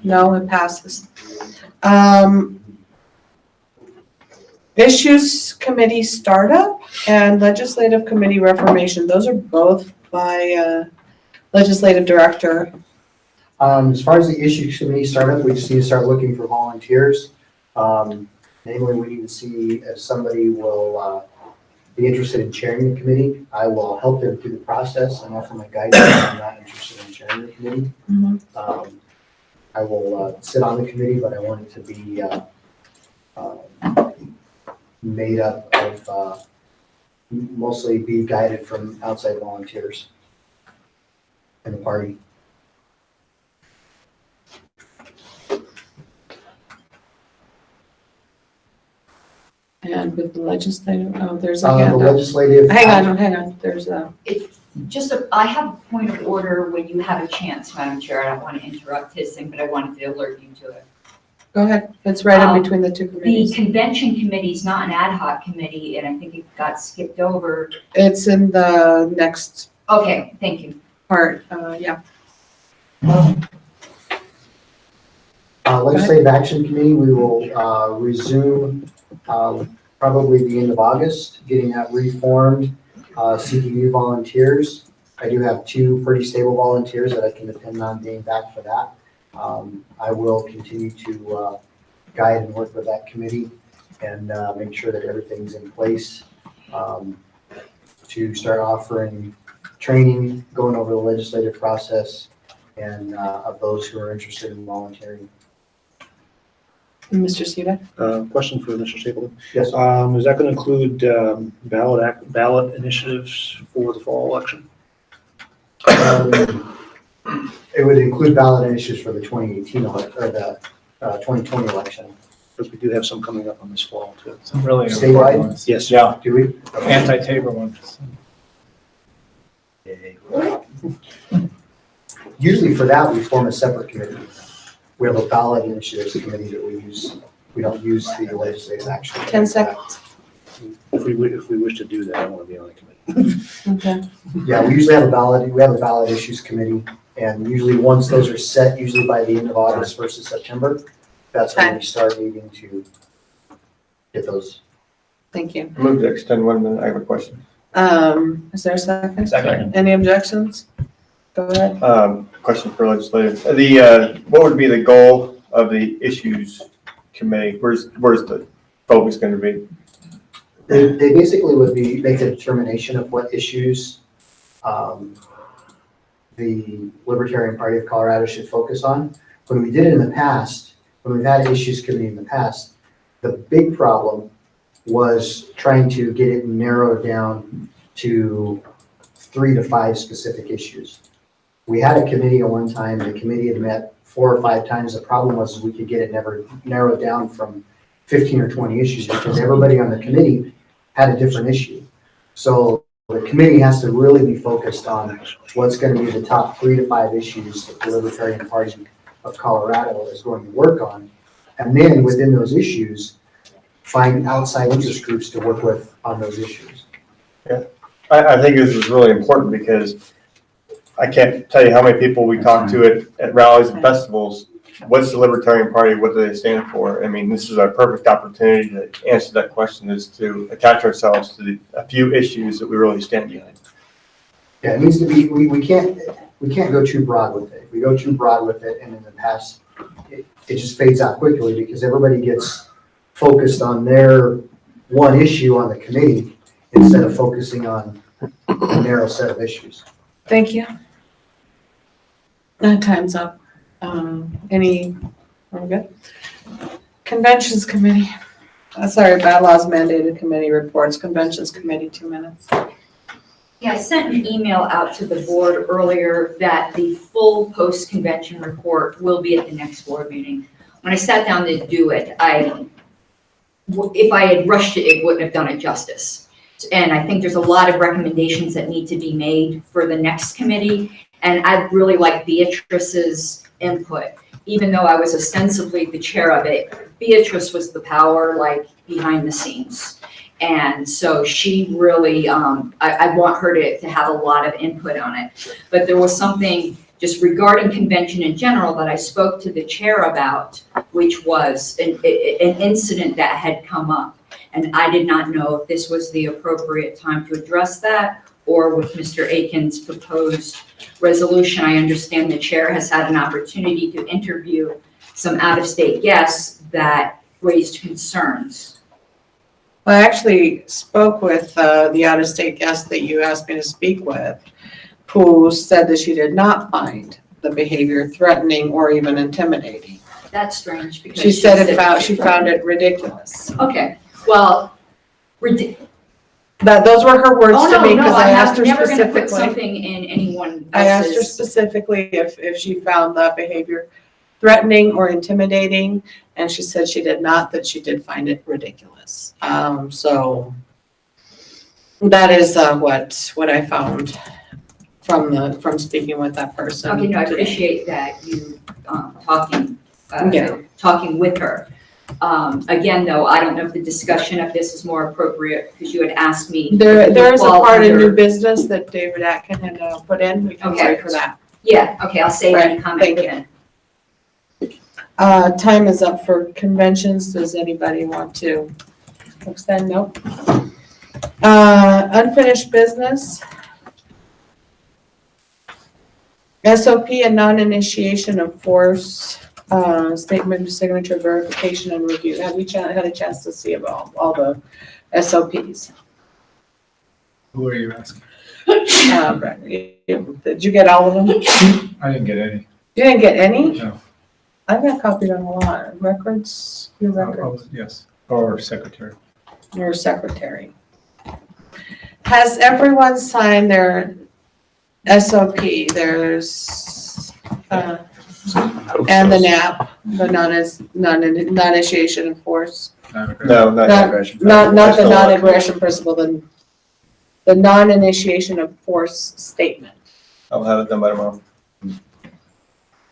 No, it passes. Issues Committee Startup and Legislative Committee Reformation. Those are both by Legislative Director. As far as the issues committee startup, we just need to start looking for volunteers. Namely, we need to see if somebody will be interested in chairing the committee. I will help them through the process and offer my guidance if I'm not interested in chairing the committee. I will sit on the committee, but I want it to be made up of mostly be guided from outside volunteers in the party. And with the legislative, there's a The handout. legislative. Hang on, there's a, I have a point of order when you have a chance, Madam Chair. I don't want to interrupt his thing, but I wanted to alert you to it. Go ahead. It's right in between the two The committees. convention committee is not an ad hoc committee, and I think it got skipped over. It's in the next Okay, thank you. part, yeah. Legislative Action Committee, we will resume probably the end of August, getting that reformed, seeking new volunteers. I do have 2 pretty stable volunteers that I can depend on being back for that. I will continue to guide and work with that committee and make sure that everything's in place to start offering training, going over the legislative process, and of those who are interested in volunteering. Mr. Suda? Question for Mr. Stapleton. Yes. Is that going to include ballot initiatives for the fall election? It would include ballot initiatives for the 2018 election, or the 2020 election. Because we do have some coming up on this fall too. Some really Statewide? important ones. Yes. Yeah, Do we? anti-Tabor ones. Usually for that, we form a separate committee. We have a ballot initiatives committee that we use. We don't use the legislative action. 10 seconds. If we wish to do that, I want to be on the committee. Okay. Yeah, we usually have a ballot issues committee, and usually once those are set, usually by the end of August versus September, that's when we start needing to get those. Thank you. Move to extend 1 minute. I have a question. Is there a second? Second. Any objections? Go ahead. Question for legislative. What would be the goal of the issues committee? Where's the focus going to be? They basically would make a determination of what issues the Libertarian Party of Colorado should focus on. When we did it in the past, when we've had issues committee in the past, the big problem was trying to get it narrowed down to 3 to 5 specific issues. We had a committee at one time, the committee had met 4 or 5 times. The problem was we could get it never narrowed down from 15 or 20 issues because everybody on the committee had a different issue. So the committee has to really be focused on what's going to be the top 3 to 5 issues that the Libertarian Party of Colorado is going to work on. And then within those issues, find outside interest groups to work with on those issues. Yeah, I think this is really important because I can't tell you how many people we talk to at rallies and festivals. What's the Libertarian Party? What do they stand for? I mean, this is our perfect opportunity to answer that question, is to attach ourselves to a few issues that we really stand behind. Yeah, it needs to be, we can't go too broad with it. If we go too broad with it, and in the past, it just fades out quickly because everybody gets focused on their one issue on the committee instead of focusing on a narrow set of issues. Thank you. Time's up. We're good? Conventions committee. Sorry, bad laws mandated committee reports. Conventions committee, 2 minutes. Yeah, I sent an email out to the board earlier that the full post-convention report will be at the next board meeting. When I sat down to do it, if I had rushed it, it wouldn't have done it justice. And I think there's a lot of recommendations that need to be made for the next committee. And I'd really like Beatrice's input. Even though I was ostensibly the chair of it, Beatrice was the power, like, behind the scenes. And so she really, I want her to have a lot of input on it. But there was something just regarding convention in general that I spoke to the chair about, which was an incident that had come up. And I did not know if this was the appropriate time to address that, or with Mr. Aiken's proposed resolution. I understand the chair has had an opportunity to interview some out-of-state guests that raised concerns. Well, I actually spoke with the out-of-state guest that you asked me to speak with, who said that she did not find the behavior threatening or even intimidating. That's strange because She said she found it ridiculous. Okay, well, those were her words to me because I asked her never gonna put specifically. something in anyone else's. I asked her specifically if she found the behavior threatening or intimidating, and she said she did not, that she did find it ridiculous. So that is what I found from speaking with that person. Okay, no, I today. appreciate that you, Yeah. talking with her. Again, though, I don't know if the discussion of this is more appropriate, because you had asked me. There is a Well, part in under- new business that David Atkin had put in, we can Okay. wait for that. Yeah, okay, I'll save any Right, comment thank for you. then. Time is up for conventions, does anybody want to extend? No? Unfinished business. SOP and non-initiation of force, statement of signature verification and review. Have we had a chance to see about all the SOPs? Who are you asking? Did you get all of them? I didn't get any. You didn't get any? No. I've got copied on a lot. Records, your records, Yes, or secretary. your secretary. Has everyone signed their SOP? There's, and the NAP, the non-initiation of force. No, not Not- aggression. Not That's the the law. non-aggression principle, the non-initiation of force statement. I'll have it done by tomorrow.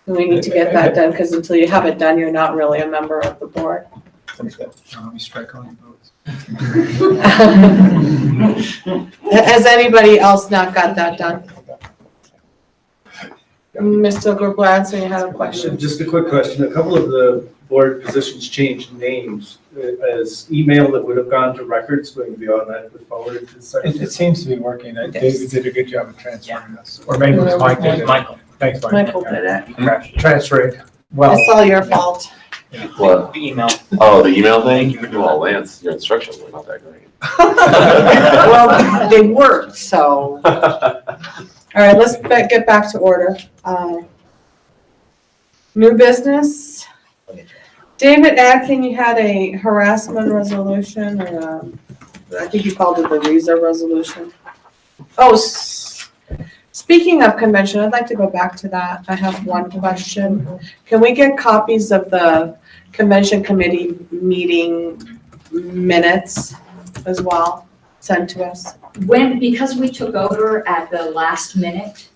We need to get that done, because until you have it done, you're not really a member of the board. Let me strike all your votes. Has anybody else not got that done? Mr. Gurglanson, you had a question? Just a quick question. A couple of the board positions changed names. Is email that would have gone to records going to be automatically forwarded to the It secretary? seems to be working. Yes. David did a good job of transferring us. Or maybe it was Mike that did it. Michael. Thanks, Mike. Michael did it. Transferring. Well, It's all your fault. What? The email. Oh, the email thing? Well, Lance, your instructions were not that great. Well, they worked, so. All right, let's get back to order. New business. David Atkin, you had a harassment resolution, or I think you called it the Reza resolution. Oh, speaking of convention, I'd like to go back to that. I have one question. Can we get copies of the convention committee meeting minutes as well sent to us? Because we took over at the last minute,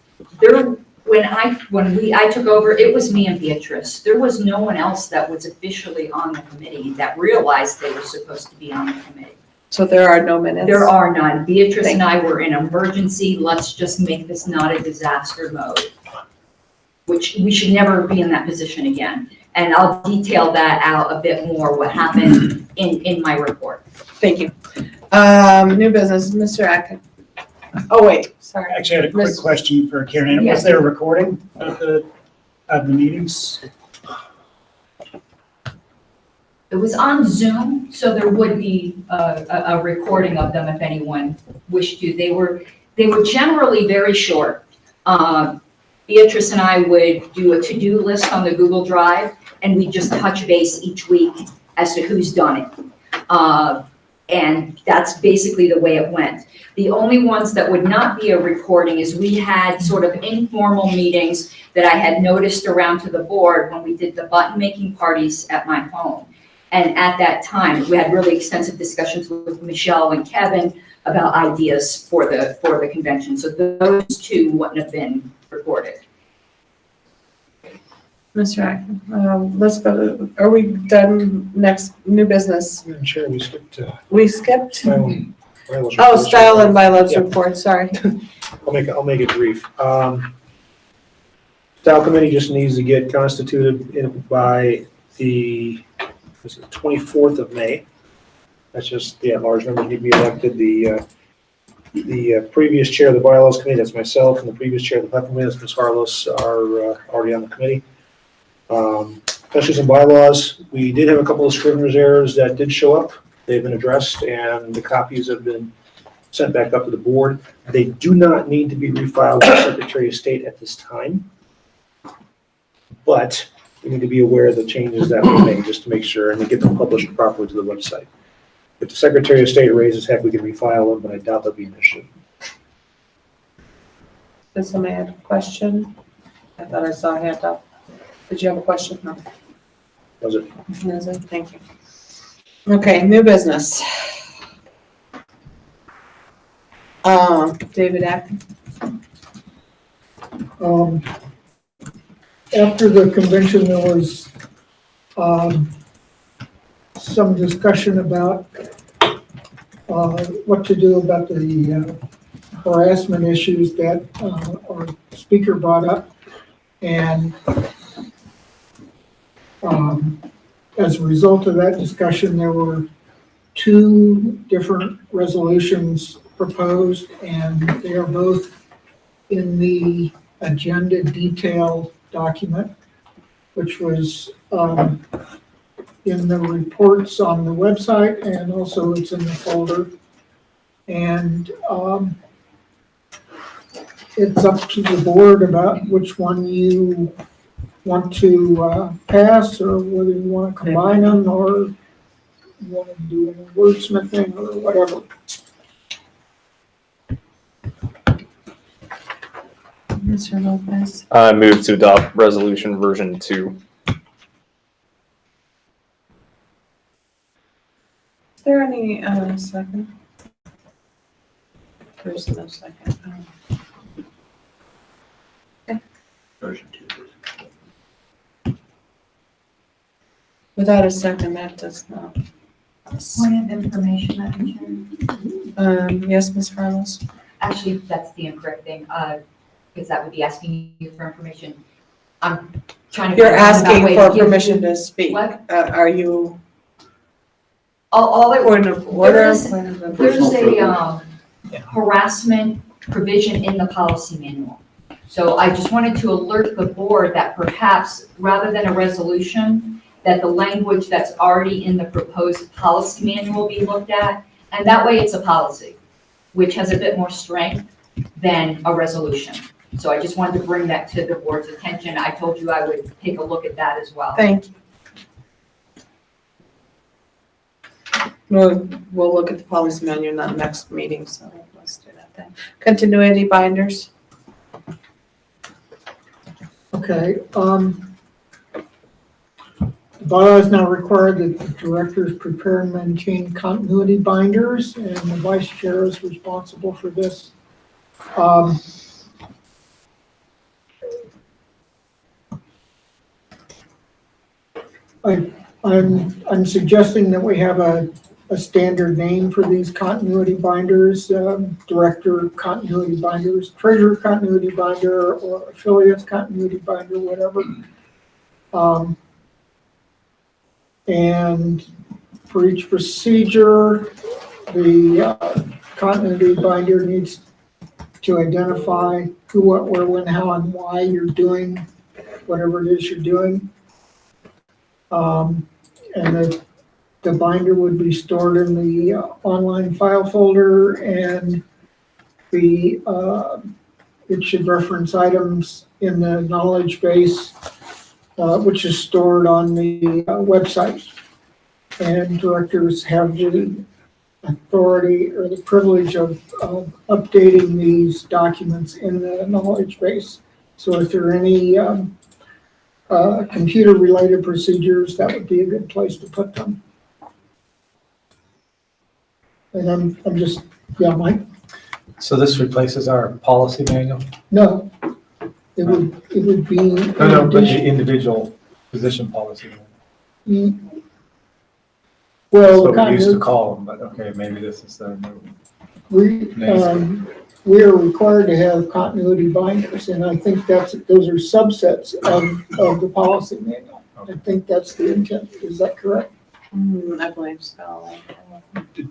when I took over, it was me and Beatrice. There was no one else that was officially on the committee that realized they were supposed to be on the committee. So there are no minutes? There are none. Beatrice and I were in emergency, let's just make this not a disaster mode, which we should never be in that position again. And I'll detail that out a bit more, what happened in my report. Thank you. New business, Mr. Atkin. Oh, wait, sorry. Actually, I had a quick Miss- question for Karen. Yes. Was there a recording of the meetings? It was on Zoom, so there would be a recording of them if anyone wished to. They were generally very short. Beatrice and I would do a to-do list on the Google Drive, and we just touch base each week as to who's done it. And that's basically the way it went. The only ones that would not be a recording is we had sort of informal meetings that I had noticed around to the board when we did the button-making parties at my home. And at that time, we had really extensive discussions with Michelle and Kevin about ideas for the convention. So those two wouldn't have been recorded. Mr. Atkin, let's go, are we done next, new business? I'm sure we skipped. We skipped? Bylaws Oh, report. style and bylaws Yeah. report, sorry. I'll make it brief. Style committee just needs to get constituted by the 24th of May. That's just, large numbers need to be elected. The previous chair of the bylaws committee, that's myself, and the previous chair of the platform committee, that's Ms. Harlos, are already on the committee. Especially some bylaws, we did have a couple of scrivener's errors that did show up. They've been addressed, and the copies have been sent back up to the board. They do not need to be refiled with the Secretary of State at this time. But we need to be aware of the changes that we made, just to make sure, and to get them published properly to the website. If the Secretary of State raises heck, we can refile them, but I doubt there'll be an issue. Does somebody have a question? I thought I saw a hand up. Did you have a question? No. Was it? That's it. Thank you. Okay, new business. David Atkin. After the convention, there was some discussion about what to do about the harassment issues that our speaker brought up. And as a result of that discussion, there were 2 different resolutions proposed, and they are both in the agenda detail document, which was in the reports on the website, and also it's in the folder. And it's up to the board about which one you want to pass, or whether you want to combine them, or you want to do any wordsmithing or whatever. Mr. Lopez. I move to adopt resolution version 2. Is there any second? There's no second. Version 2. Without a second, that does not. Point of information, Madam Chair. Yes, Ms. Carlos? Actually, that's the incorrect thing, because that would be asking you for information. I'm trying to. You're figure out asking that way for to give permission you- to speak. What? Are you? All it Point of order? There's Point of there's information? a harassment provision in the policy manual. So I just wanted to alert the board that perhaps, rather than a resolution, that the language that's already in the proposed policy manual be looked at, and that way it's a policy, which has a bit more strength than a resolution. So I just wanted to bring that to the board's attention. I told you I would take a look at that as well. Thank you. We'll look at the policy manual in the next meeting, so let's do that then. Continuity binders. Okay, the bylaw is now required that the directors prepare and maintain continuity binders, and the vice chair is responsible for this. I'm suggesting that we have a standard name for these continuity binders, director continuity binders, treasurer continuity binder, or affiliates continuity binder, whatever. And for each procedure, the continuity binder needs to identify who, what, where, when, how, and why you're doing whatever it is you're doing. And the binder would be stored in the online file folder, and it should reference items in the knowledge base, which is stored on the website. And directors have the authority or the privilege of updating these documents in the knowledge base. So if there are any computer-related procedures, that would be a good place to put them. And I'm just, yeah, Mike? So this replaces our policy manual? No, it would be. No, but the individual position policy manual. Well, That's what we used to call them, but okay, maybe this is the new. we are required to have continuity binders, and I think those are subsets of the policy manual. I think that's the intent. Is that correct? I believe so.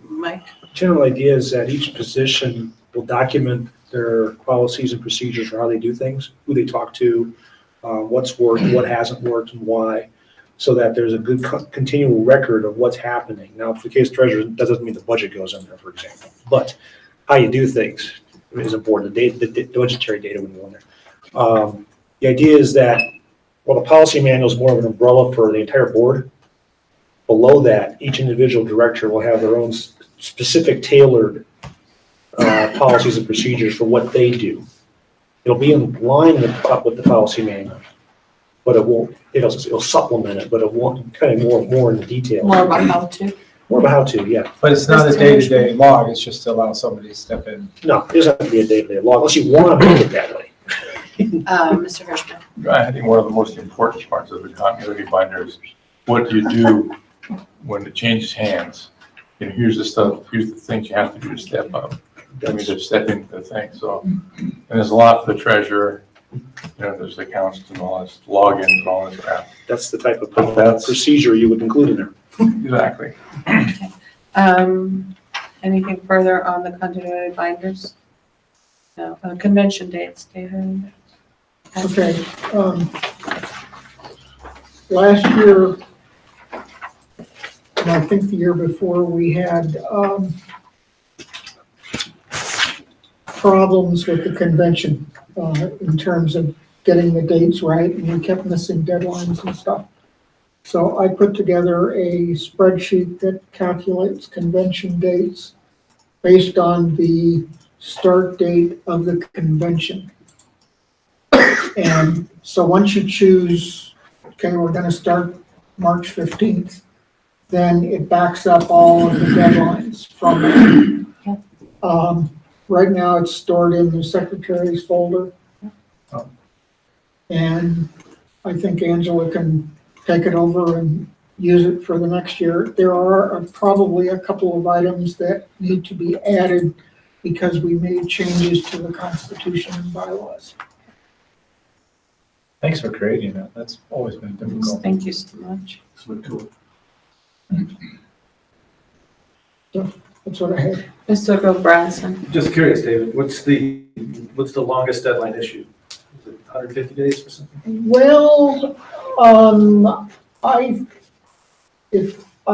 Mike? General idea is that each position will document their policies and procedures for how they do things, who they talk to, what's worked, what hasn't worked, and why, so that there's a good continual record of what's happening. Now, for the case treasurer, that doesn't mean the budget goes in there, for example, but how you do things is important. The budgetary data would go in there. The idea is that, well, the policy manual is more of an umbrella for the entire board. Below that, each individual director will have their own specific tailored policies and procedures for what they do. It'll be in line with the policy manual, but it won't. It'll supplement it, but it won't kind of more in the detail. More about how to. More about how to, yeah. But it's not a day-to-day log, it's just to allow somebody to step in. No, it doesn't have to be a day-to-day log unless you want to make it that way. Mr. Hirschman. I think one of the most important parts of the continuity binder is what do you do when it changes hands? You know, here's the stuff, here's the things you have to do to step up. I mean, to step into the thing, so, and there's a lot for the treasurer, you know, there's accounts and all this, logins and all this crap. That's the type of procedure you would include in there. Exactly. Anything further on the continuity binders? No, convention dates, David? Okay, last year, and I think the year before, we had, problems with the convention, in terms of getting the dates right, and we kept missing deadlines and stuff. So I put together a spreadsheet that calculates convention dates based on the start date of the convention. And so once you choose, okay, we're gonna start March 15th, then it backs up all of the deadlines from there. Right now, it's stored in the secretary's folder. And I think Angela can take it over and use it for the next year. There are probably a couple of items that need to be added because we made changes to the Constitution and bylaws. Thanks for creating that. That's always been difficult. Thank you so much. That's what I had. Mr. Gilbranson. Just curious, David, what's the longest deadline issue? Is it 150 days or something? Well, I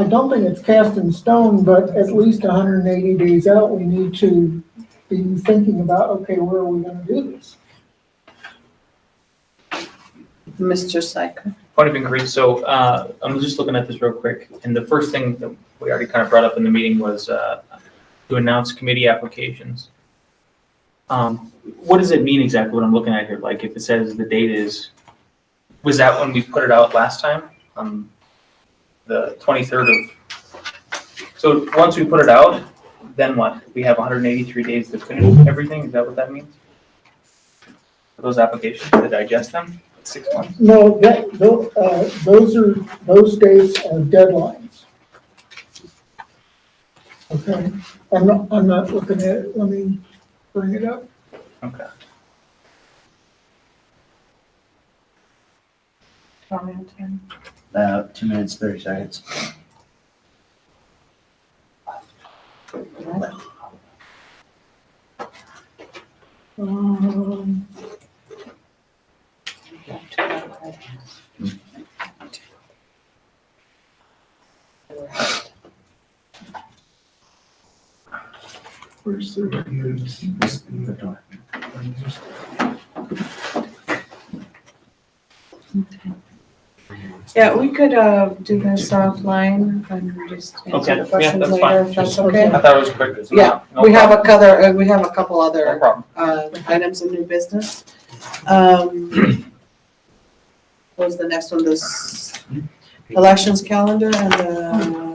don't think it's cast in stone, but at least 180 days out, we need to be thinking about, okay, where are we gonna do this? Mr. Syker. Point of inquiry, so I'm just looking at this real quick, and the first thing that we already kind of brought up in the meeting was to announce committee applications. What does it mean exactly what I'm looking at here? Like if it says the date is, was that when we put it out last time? The 23rd of, so once we put it out, then what? We have 183 days to finish everything? Is that what that means? For those applications, to digest them? 6 months? No, those dates are deadlines. Okay, I'm not looking at it, let me bring it up. Okay. Comment, Tim? 2 minutes, 30 seconds. Where's the reviews? Yeah, we could do this offline and just Okay, answer the yeah, questions that's later, fine. if that's okay. I thought it was quick. Yeah, No we have problem. we have a couple No other problem. items of new business. What was the next one, this elections calendar and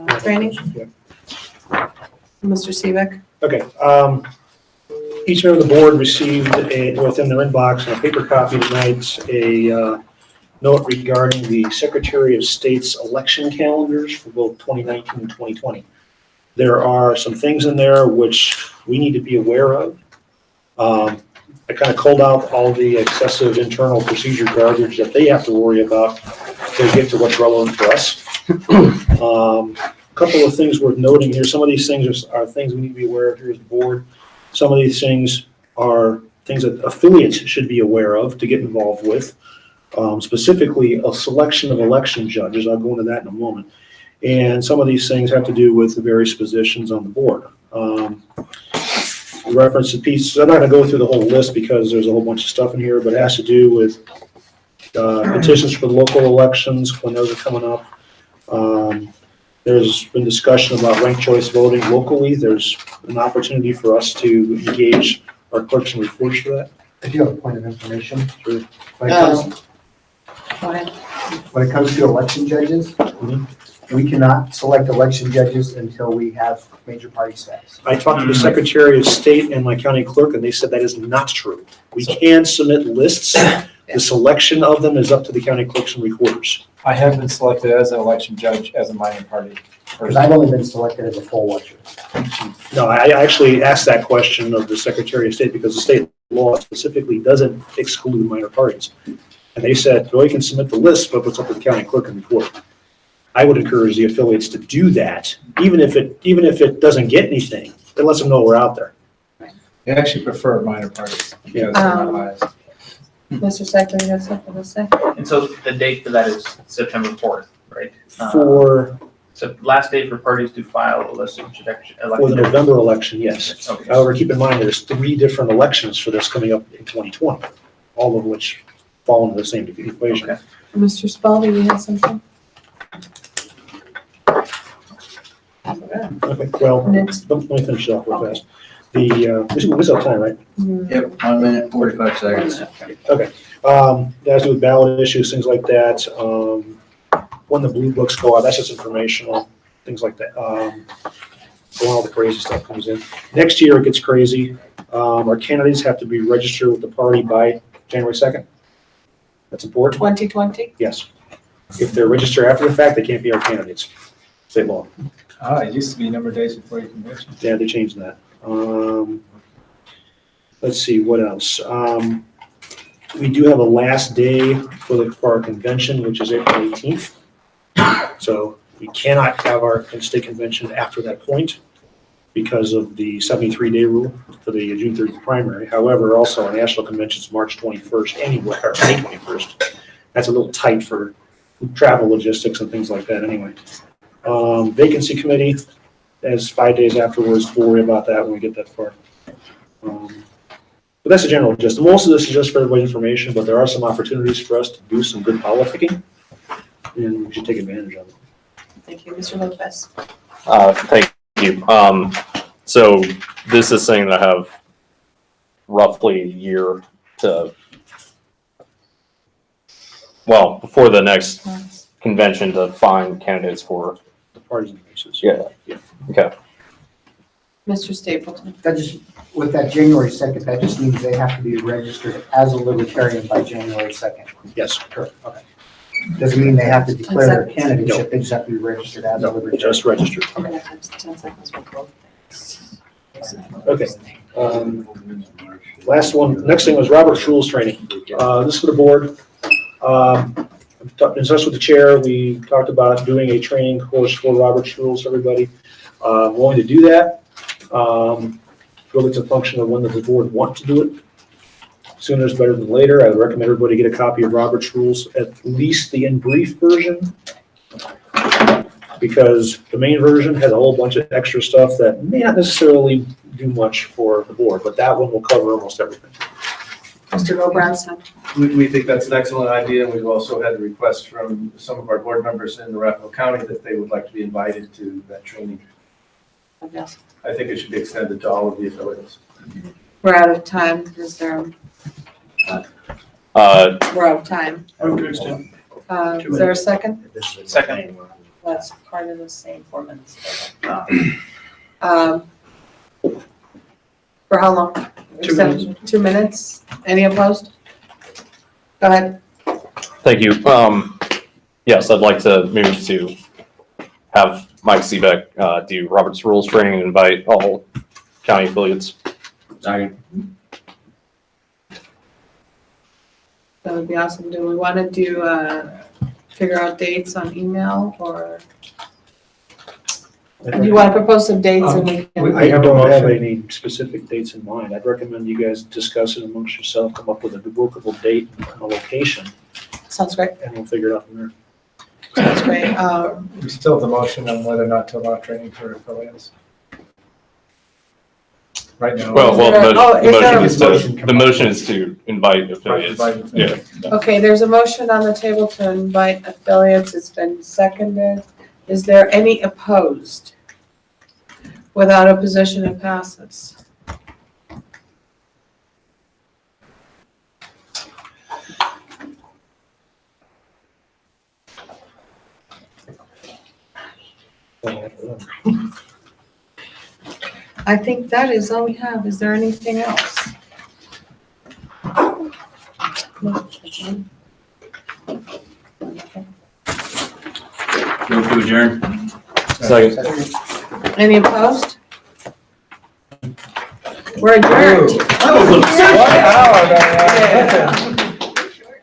the training? Mr. Seebeck? Okay, each member of the board received within their inbox, a paper copy tonight, a note regarding the Secretary of State's election calendars for both 2019 and 2020. There are some things in there which we need to be aware of. I kind of called out all the excessive internal procedure garbage that they have to worry about to get to what's relevant for us. A couple of things worth noting here. Some of these things are things we need to be aware of here as the board. Some of these things are things that affiliates should be aware of to get involved with. Specifically, a selection of election judges. I'll go into that in a moment. And some of these things have to do with the various positions on the board. Reference to pieces. I'm not going to go through the whole list because there's a whole bunch of stuff in here, but it has to do with petitions for local elections when those are coming up. There's been discussion about ranked choice voting locally. There's an opportunity for us to engage our clerks and reporters for that. I do have a point of information. Sure. When it comes, Go ahead. when it comes to election judges, We cannot select election judges until we have major party status. I talked to the Secretary of State and my county clerk, and they said that is not true. We can submit lists. The selection of them is up to the county clerks and recorders. I have been selected as an election judge as a minor party. Because I've only been selected as a poll watcher. No, I actually asked that question of the Secretary of State because the state law specifically doesn't exclude minor parties. And they said, well, you can submit the list, but it's up to the county clerk and recorder. I would encourage the affiliates to do that, even if it doesn't get anything, it lets them know we're out there. They actually prefer minor parties because they're not biased. Mr. Cycler, you have something to say? And so the date for that is September 4th, right? So last day for parties to file a list of election. For the November election, yes. Okay. However, keep in mind, there's 3 different elections for this coming up in 2020, all of which fall into the same equation. Okay. Mr. Spalding, you have something? Okay, well, let me finish it off real fast. We still have time, right? Yep, 1 minute, 45 seconds. Okay, that has to do with ballot issues, things like that. When the blue books go out, that's just informational, things like that. When all the crazy stuff comes in. Next year, it gets crazy. Our candidates have to be registered with the party by January 2nd. That's important. 2020? Yes. If they're registered after the fact, they can't be our candidates. State law. It used to be a number of days before your convention. Yeah, they changed that. Let's see, what else? We do have a last day for our convention, which is April 18th. So we cannot have our state convention after that point because of the 73-day rule for the June 30th primary. However, also our national convention is March 21st anywhere, May 21st. That's a little tight for travel logistics and things like that anyway. Vacancy committee, as 5 days afterwards, we'll worry about that when we get that far. But that's a general gist. Most of this is just for everybody's information, but there are some opportunities for us to do some good politicking, and we should take advantage of it. Thank you. Mr. Lopez? Thank you. So this is saying that I have roughly a year to, well, before the next convention to find candidates for. The parties and races. Yeah. Okay. Mr. Stapleton? That just, with that January 2nd, that just means they have to be registered as a libertarian by January 2nd. Yes. Correct. Okay. Doesn't mean they have to declare their Exactly. candidacy, they just have to be registered as a libertarian. Just registered. I'm gonna have 10 seconds for both. Okay. Last one, next thing was Robert's Rules training. This is for the board. In touch with the chair, we talked about doing a training course for Robert's Rules, everybody. Willing to do that. Really, it's a function of when does the board want to do it. Sooner is better than later. I would recommend everybody get a copy of Robert's Rules, at least the in brief version, because the main version has a whole bunch of extra stuff that may not necessarily do much for the board, but that one will cover almost everything. Mr. O'Brien? We think that's an excellent idea, and we've also had a request from some of our board members in Arapahoe County that they would like to be invited to that training. Yes. I think it should be extended to all of the affiliates. We're out of time. Is there, we're out of time. Is there a second? Second. That's part of the same 4 minutes. For how long? 2 minutes. 2 minutes? Any opposed? Go ahead. Thank you. Yes, I'd like to move to have Mike Seebeck do Robert's Rules training and invite all county affiliates. That would be awesome. Do we want to do, figure out dates on email, or do you want to propose some dates and we can? I don't have any specific dates in mind. I'd recommend you guys discuss it amongst yourself, come up with a workable date and a location, Sounds great. and we'll figure it out from there. Sounds great. We still have the motion on whether or not to allow training for affiliates. Right now. The motion is to invite affiliates. Yeah. Okay, there's a motion on the table to invite affiliates. It's been seconded. Is there any opposed? Without opposition, it passes. I think that is all we have. Is there anything else? Move to adjourn. Second. Any opposed? We're adjourned.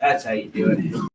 That's how you do it.